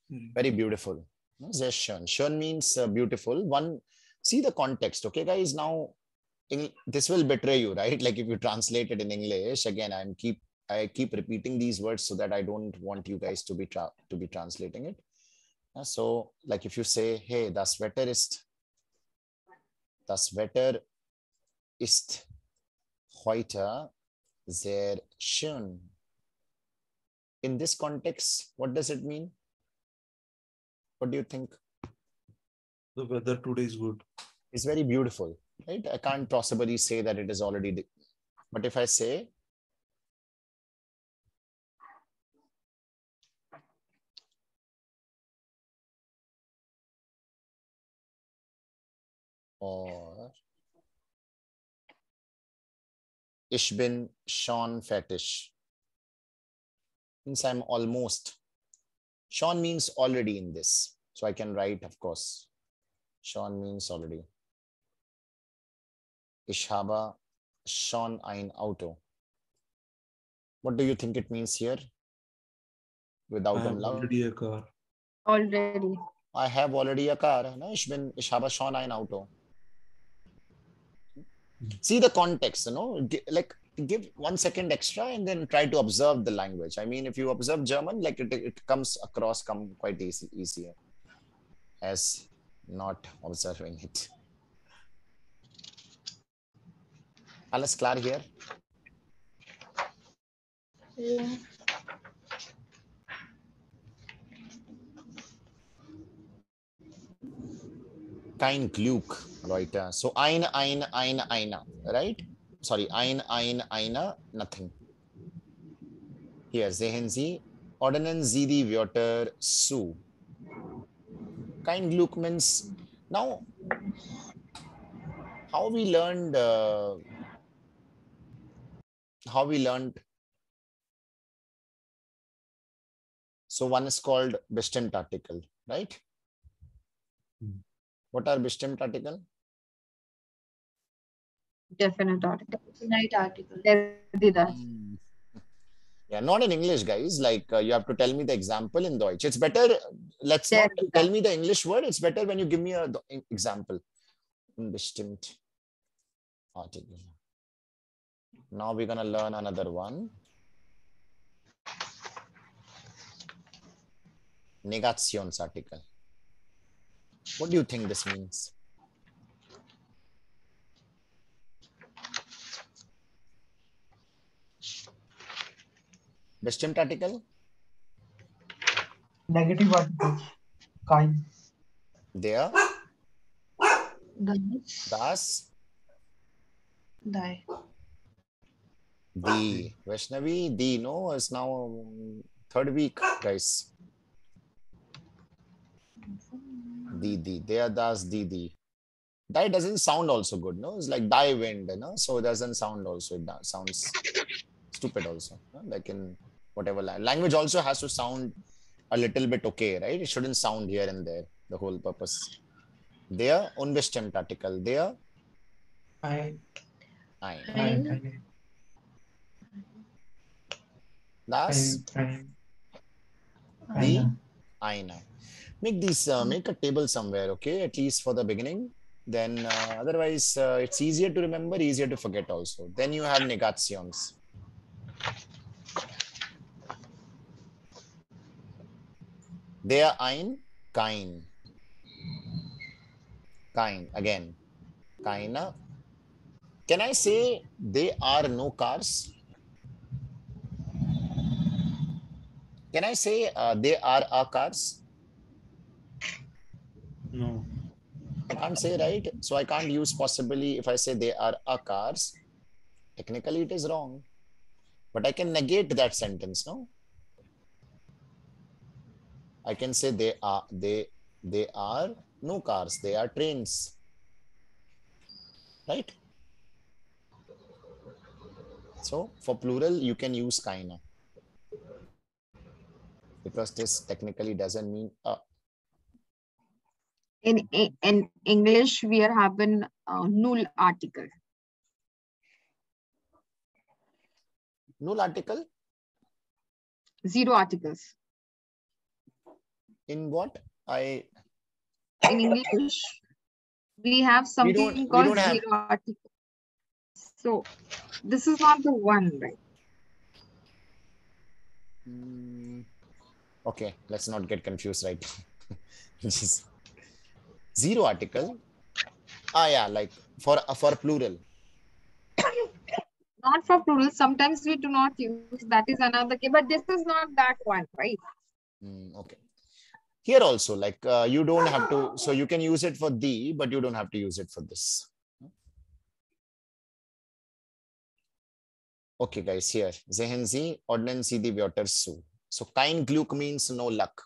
Very beautiful. Sehr schön. Schön means beautiful. See the context, okay, guys? Now, this will betray you, right? Like if you translate it in English, again, I keep repeating these words so that I don't want you guys to be translating it. So, like if you say, hey, das Wetter ist heute sehr schön. In this context, what does it mean? What do you think? The weather today is good. It's very beautiful, right? I can't possibly say that it is already, but if I say, or ich bin schon fertig, means I'm almost. Schon means already in this. So I can write, of course. Schon means already. Ich habe schon ein Auto. What do you think it means here? I Without have umlaut. already a car. Already. I have already a car. No, ich habe schon ein Auto. See the context, like give 1 second extra and then try to observe the language. I mean, if you observe German, like it comes across quite easier as not observing it. Alles klar here? Yeah. Kein Glück, Leute. So eine, right? Sorry, eine, nothing. Here, sehen Sie, ordnen Sie die Wörter zu. Kein Glück means, now, how we learned, so one is called Bestimmt article, right? What are Bestimmt article? Definite article. Indefinite article. Der die das. Yeah, not in English, guys. Like you have to tell me the example in Deutsch. It's better. Let's Der not die tell das. me the English word. It's better when you give me an example. Unbestimmt article. Now we're gonna learn another one. Negationsartikel. What do you think this means? Bestimmt article? Negative articles. Kein. Der, Das. das, Die. die. Vaishnavi, the, no, is now third week, guys. The, der, das, the. Die doesn't sound also good, no? It's like die wind, so it doesn't sound also, it sounds stupid also. Like in whatever language also has to sound a little bit okay, right? It shouldn't sound here and there, the whole purpose. Der, unbestimmt article. Der, Ein. ein. Das, die, eine. Make these, make a table somewhere, okay? At least for the beginning. Then otherwise, it's easier to remember, easier to forget also. Then you have negations. Der, ein, kein. Kein, again. Keine. Can I say there are no cars? Can I say there are cars? No. I can't say, right? So I can't use possibly if I say there are cars. Technically, it is wrong. But I can negate that sentence, no? I can say they are no cars, they are trains. Right? So for plural, you can use keine. Because this technically doesn't mean In English, we are having null article. null article. Zero articles. In what? In English, we have something called zero article. So this is not the one, right? Okay, let's not get confused, right? Zero article. Yeah, like for plural. Not for plural. Sometimes we do not use. That is another case. But this is not that one, right? Okay. Here also, like you don't have to. So you can use it for the, but you don't have to use it for this. Okay, guys. Here, sehen Sie, ordnen Sie die Wörter zu. So kein Glück means no luck.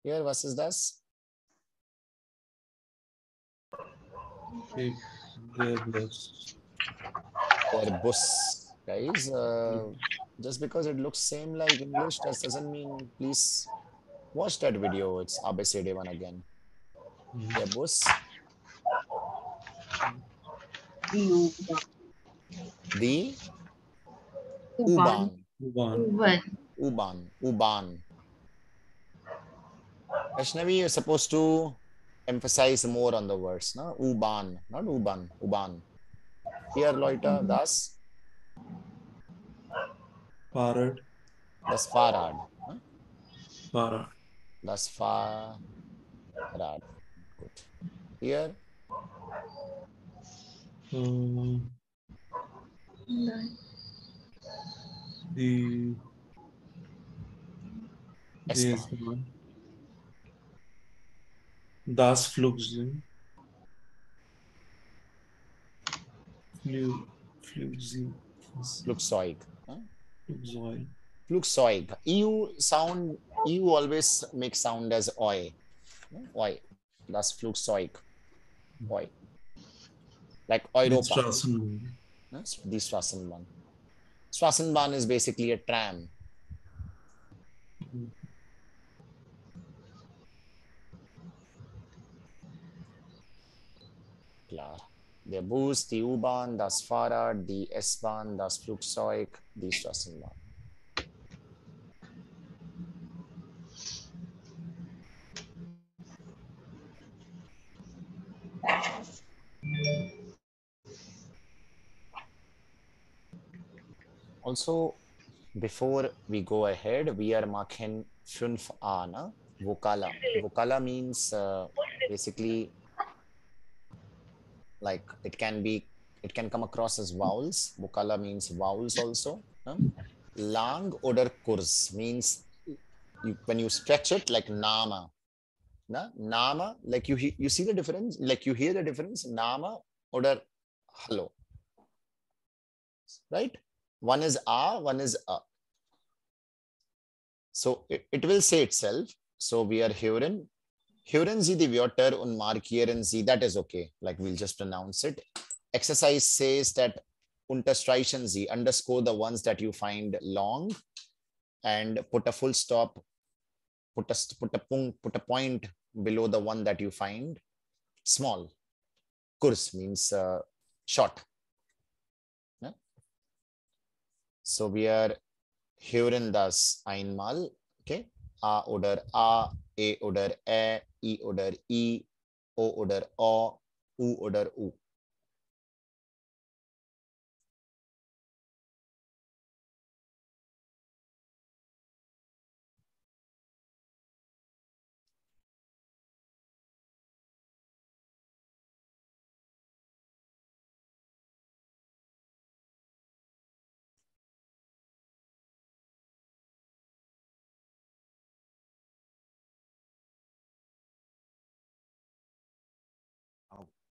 Here, was ist das? Der Bus. Der Bus, guys. Just because it looks same like English, that doesn't mean. Please watch that video. It's ABCD one again. Der Bus. The U-Bahn. U-Bahn. U-Bahn. U-Bahn. Vaishnavi, you're supposed to emphasize more on the words, no? U-Bahn, not U-Bahn, U-Bahn. Here, Leute, das Fahrrad. das Fahrrad. Huh? Fahrrad. Das Fahrrad. Good. Here, The S-Bahn. S-Bahn. Das Flugzeug. Flugzeug. Flugzeug. Huh? Flugzeug. Flugzeug. EU always makes sound as oi. Oi. Das Flugzeug. Oi. Like Die Europa. Straßenbahn. Die Straßenbahn. Straßenbahn is basically a tram. Klar. Der Bus, die U-Bahn, das Fahrrad, die S-Bahn, das Flugzeug, die Straßenbahn. Also, before we go ahead, we are marking 5a, na? Vokala. Vokala means basically like it can come across as vowels. Vokala means vowels also. Lang oder kurz means when you stretch it like nama. Na? Nama, like you see the difference, like you hear the difference, nama oder hello. Right? One is a, one is a. So it will say itself. So we are hören. Hören Sie die Wörter und markieren Sie. That is okay. Like we'll just pronounce it. Exercise says that unterstreichen Sie, underscore the ones that you find long and put a full stop, put a point below the one that you find small. Kurz means short. Yeah? So we are hören das einmal. Okay. A oder A, E oder Ä, I oder I, O oder O, U oder U.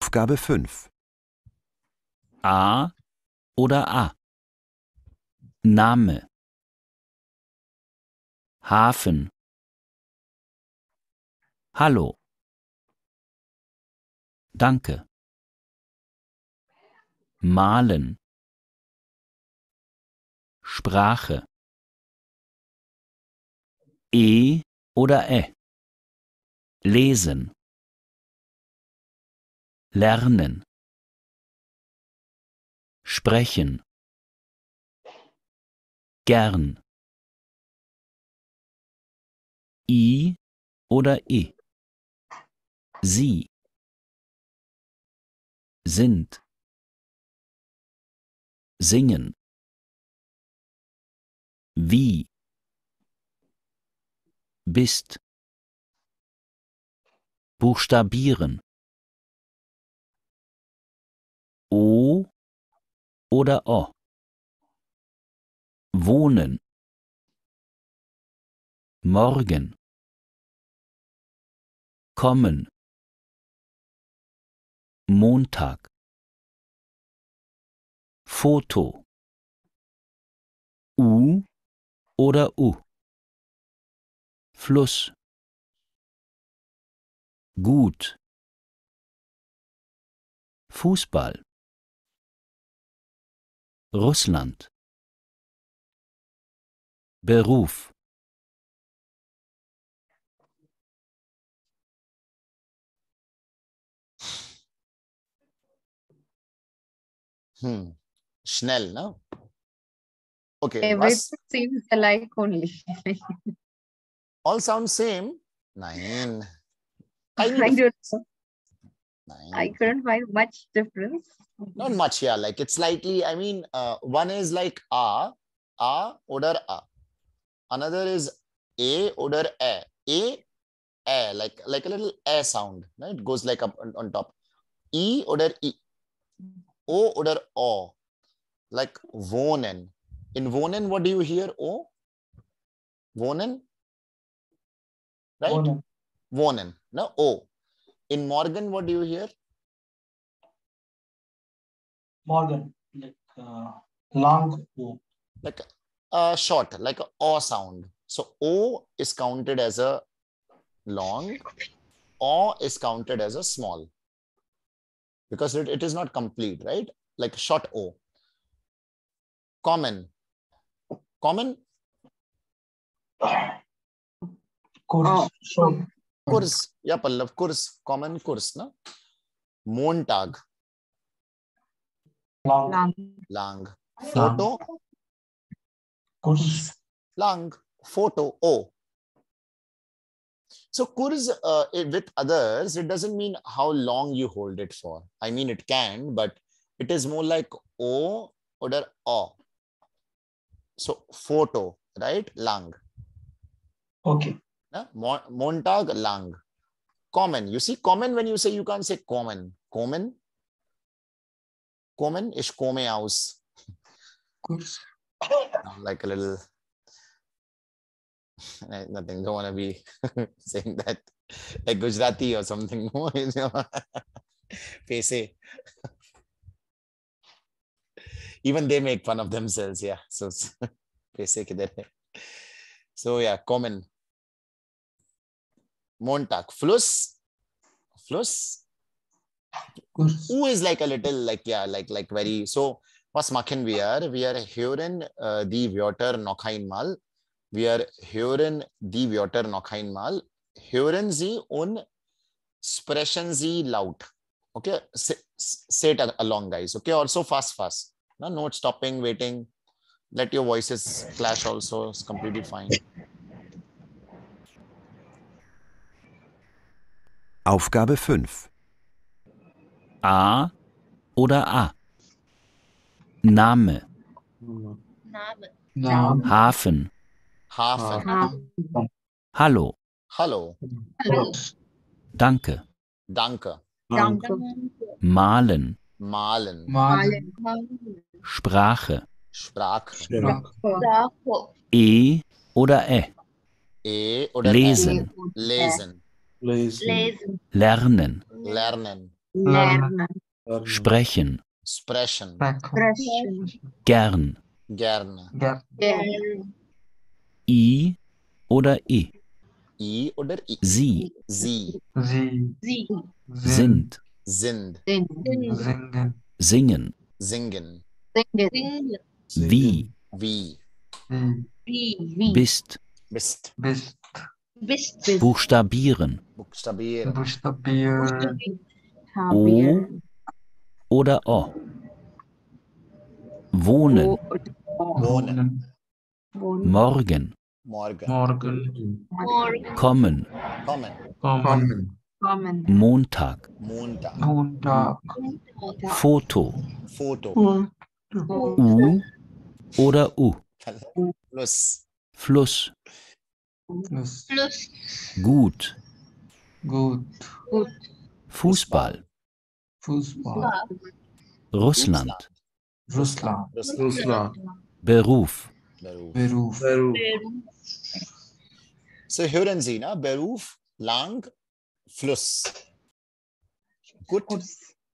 Aufgabe 5. A oder A. Name. Hafen. Hallo. Danke. Malen. Sprache. E oder Ä. Lesen. Lernen. Sprechen. Gern. I oder E. Sie. Sind. Singen. Wie. Bist. Buchstabieren. O oder O. Wohnen. Morgen. Kommen. Montag. Foto. U oder U. Fluss. Gut. Fußball. Russland. Beruf. Schnell, no? Okay, Everything was seems alike only. all sound same? Nine. I Tiny don't difference. know. I Nine. couldn't find much difference. Not much, yeah. Like it's slightly, I mean, one is like oder a. Another is a oder a, like a little a sound. No? It goes like up on top. E oder e. O oder o. Like wohnen. In wohnen, what do you hear? O? Wohnen? Right? Wohnen. Wohnen. No, O. In Morgan, what do you hear? Morgan, like long O. Like short, like a O sound. So O is counted as a long, O is counted as a small. Because it is not complete, right? Like short O. Common. Common? Kurs. So, Kurs. Yeah, Pallav. Kurs. Common kurs, na? Montag. long. Lang. Photo. Kurs. Lang. Photo. O. So kurs with others, it doesn't mean how long you hold it for. I mean, it can, but it is more like O or O. So photo, right? Lang. Okay. Montag, lang. Common. You see, common when you say, you can't say common. Common. Common is come aus. Kurs. Like a little. Nothing. Don't want to be saying that. Like Gujarati or something. Paise. Even they make fun of themselves. Yeah. So, paise kidhar hai. So yeah, common. Montag. Fluss. Fluss. Kurs. Who is like a little like, yeah, like very. So was machen wir? Wir hören die Wörter noch einmal. Wir hören die Wörter noch einmal. Hören Sie und sprechen Sie laut. Okay, say it along, guys. Okay, also fast. No, not stopping, waiting. Let your voices clash also. It's completely fine. Aufgabe 5. A oder A. Name. Name. Hafen. Hafen. Hallo. Hallo. Danke. Danke. Malen. Malen. Sprache. Sprache. Sprache. E oder Ä. E oder Lesen. Lesen. Lesen. Lernen. Lernen. Sprechen. Sprechen. Gern. Gerne. I oder I. I oder I. Sie. Sie. Sind. Sind. Singen. Singen. Wie. Wie. Bist. Bist. Buchstabieren. Buchstabieren. O oder O. Wohnen. Wohnen. Morgen. Morgen. Kommen. Kommen. Montag. Montag. Foto. Foto. U oder U. Fluss. Fluss. Gut. Fußball. Russland. Russland. Beruf. Beruf. So hören Sie, na? Beruf, lang, Fluss. Gut.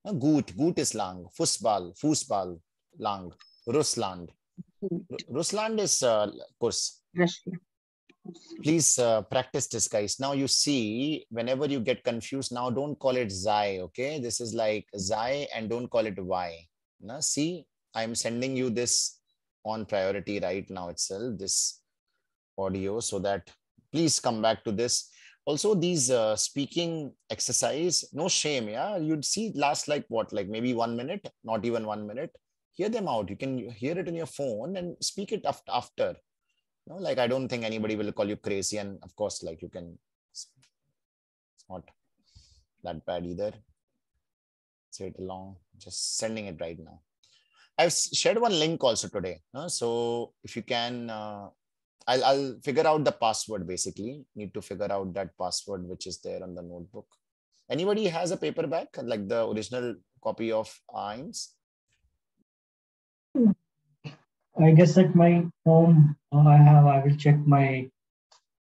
Na, gut ist lang. Fußball, lang. Russland. Russland is course. Please practice this, guys. Now you see, whenever you get confused, now don't call it Zai, okay? This is like Zai and don't call it Y. Now see, I'm sending you this on priority right now itself, this audio, so that please come back to this. Also, these speaking exercise, no shame, yeah? You'd see it last like what, like maybe 1 minute, not even 1 minute. hear them out. You can hear it in your phone and speak it after. You know, like I don't think anybody will call you crazy, and of course, like you can. It's not that bad either. Say it along. Just sending it right now. I've shared one link also today. So if you can, I'll figure out the password basically. Need to figure out that password which is there on the notebook. Anybody has a paperback, like the original copy of Eins? I guess at my home I will check my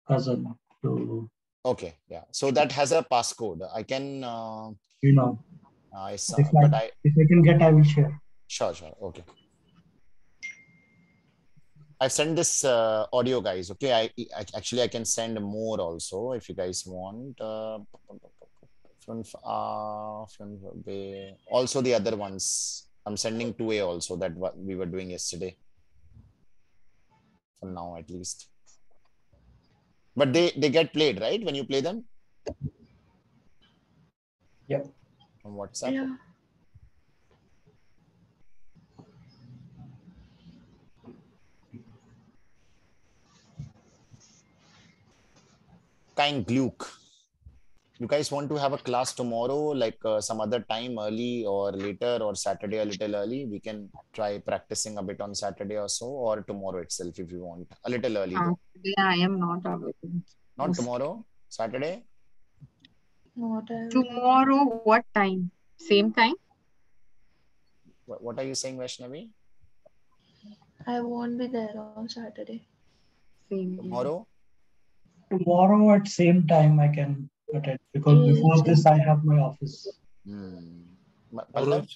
cousin to Okay, yeah. So that has a passcode. I can, I saw, if but I can get, I will share. Sure. Okay. I've sent this audio, guys. Okay, actually I can send more also if you guys want. Also the other ones. I'm sending 2A also, that what we were doing yesterday. For now, at least. But they get played, right? When you play them? Yep. On WhatsApp? Yeah. Kein Glück. You guys want to have a class tomorrow, like some other time, early or later, or Saturday a little early? We can try practicing a bit on Saturday or so, or tomorrow itself if you want. A little early though. Today I am not available. Not tomorrow, Saturday? Not available. Tomorrow, what time? Same time? What are you saying, Vaishnavi? I won't be there on Saturday. Same. Tomorrow? Tomorrow at same time I can attend, because before this I have my office. Pallav?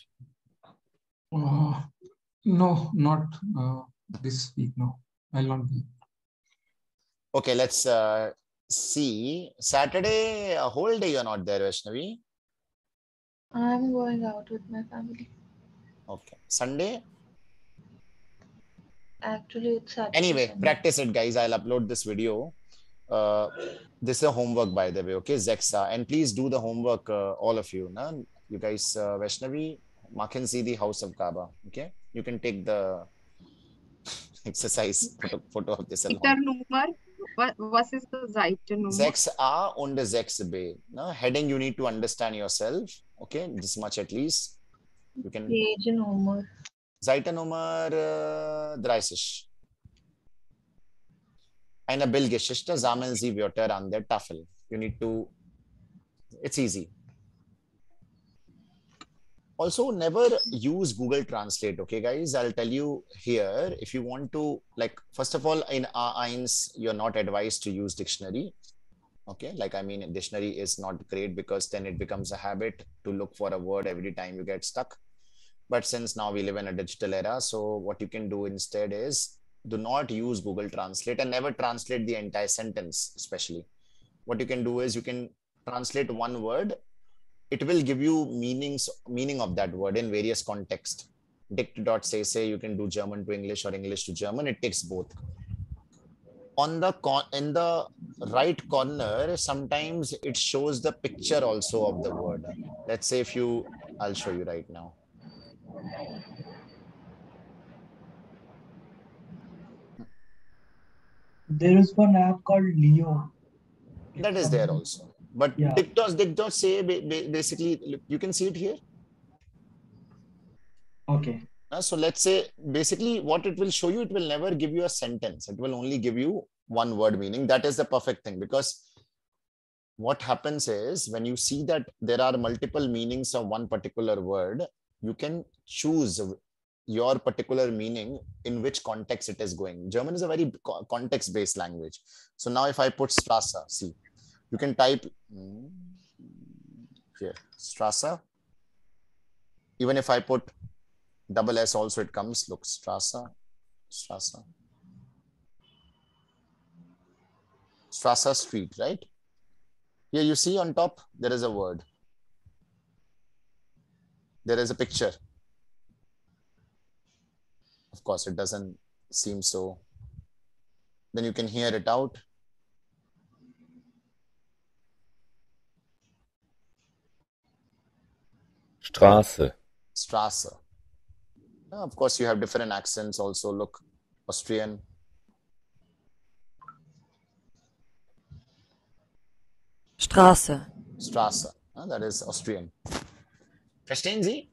No, not this week. No, I'll not be. Okay, let's see. Saturday, a whole day you're not there, Vaishnavi. I'm going out with my family. Okay. Sunday? Actually, it's Saturday. Anyway, Sunday. practice it, guys. I'll upload this video. This is a homework, by the way, okay, Zexa. And please do the homework, all of you. Na? You guys, Vaishnavi, Mackenzie, the House of Kaaba. Okay, you can take the exercise photo of this along. Nummer. Was ist the Seitennummer? 6a und 6b. Na? Heading, you need to understand yourself. Okay, this much at least. You can. Page Nummer. Seitennummer 30. Eine Bildgeschichte sammeln Sie Wörter an der Tafel. You need to, it's easy. Also, never use Google Translate, okay, guys? I'll tell you here, if you want to, like, first of all, in A1, you're not advised to use dictionary. Okay, like, I mean, dictionary is not great because then it becomes a habit to look for a word every time you get stuck. But since now we live in a digital era, so what you can do instead is, do not use Google Translate and never translate the entire sentence, especially. What you can do is you can translate one word. It will give you meaning of that word in various contexts. Dict.say, you can do German to English or English to German. It takes both. In the right corner, sometimes it shows the picture also of the word. Let's say I'll show you right now. There is one app called Leo. That is there also. But yeah. Dict.say, basically, you can see it here. Okay. So let's say, basically, what it will show you, it will never give you a sentence. It will only give you one word meaning. That is the perfect thing, because what happens is when you see that there are multiple meanings of one particular word, you can choose your particular meaning in which context it is going. German is a very context-based language. So now if I put Strasse, see, you can type here, Strasse. Even if I put double S also, it comes, look, Strasse. Strasse Street, right? Here you see on top, there is a word. There is a picture. Of course, it doesn't seem so. Then you can hear it out. Straße. Straße. Of course, you have different accents also. Look, Austrian. Straße. Straße. That is Austrian. Verstehen Sie?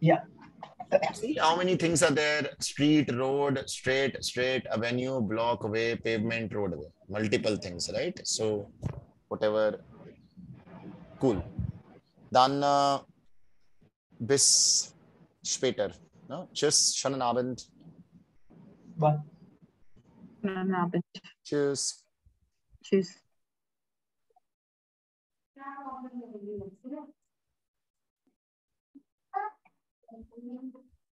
Yeah. See how many things are there? Street, road, straight, avenue, block, way, pavement, roadway. Multiple things, right? So whatever. Cool. Dann bis später. No? Tschüss, schönen Abend. Bye. Schönen Abend. Tschüss. Tschüss.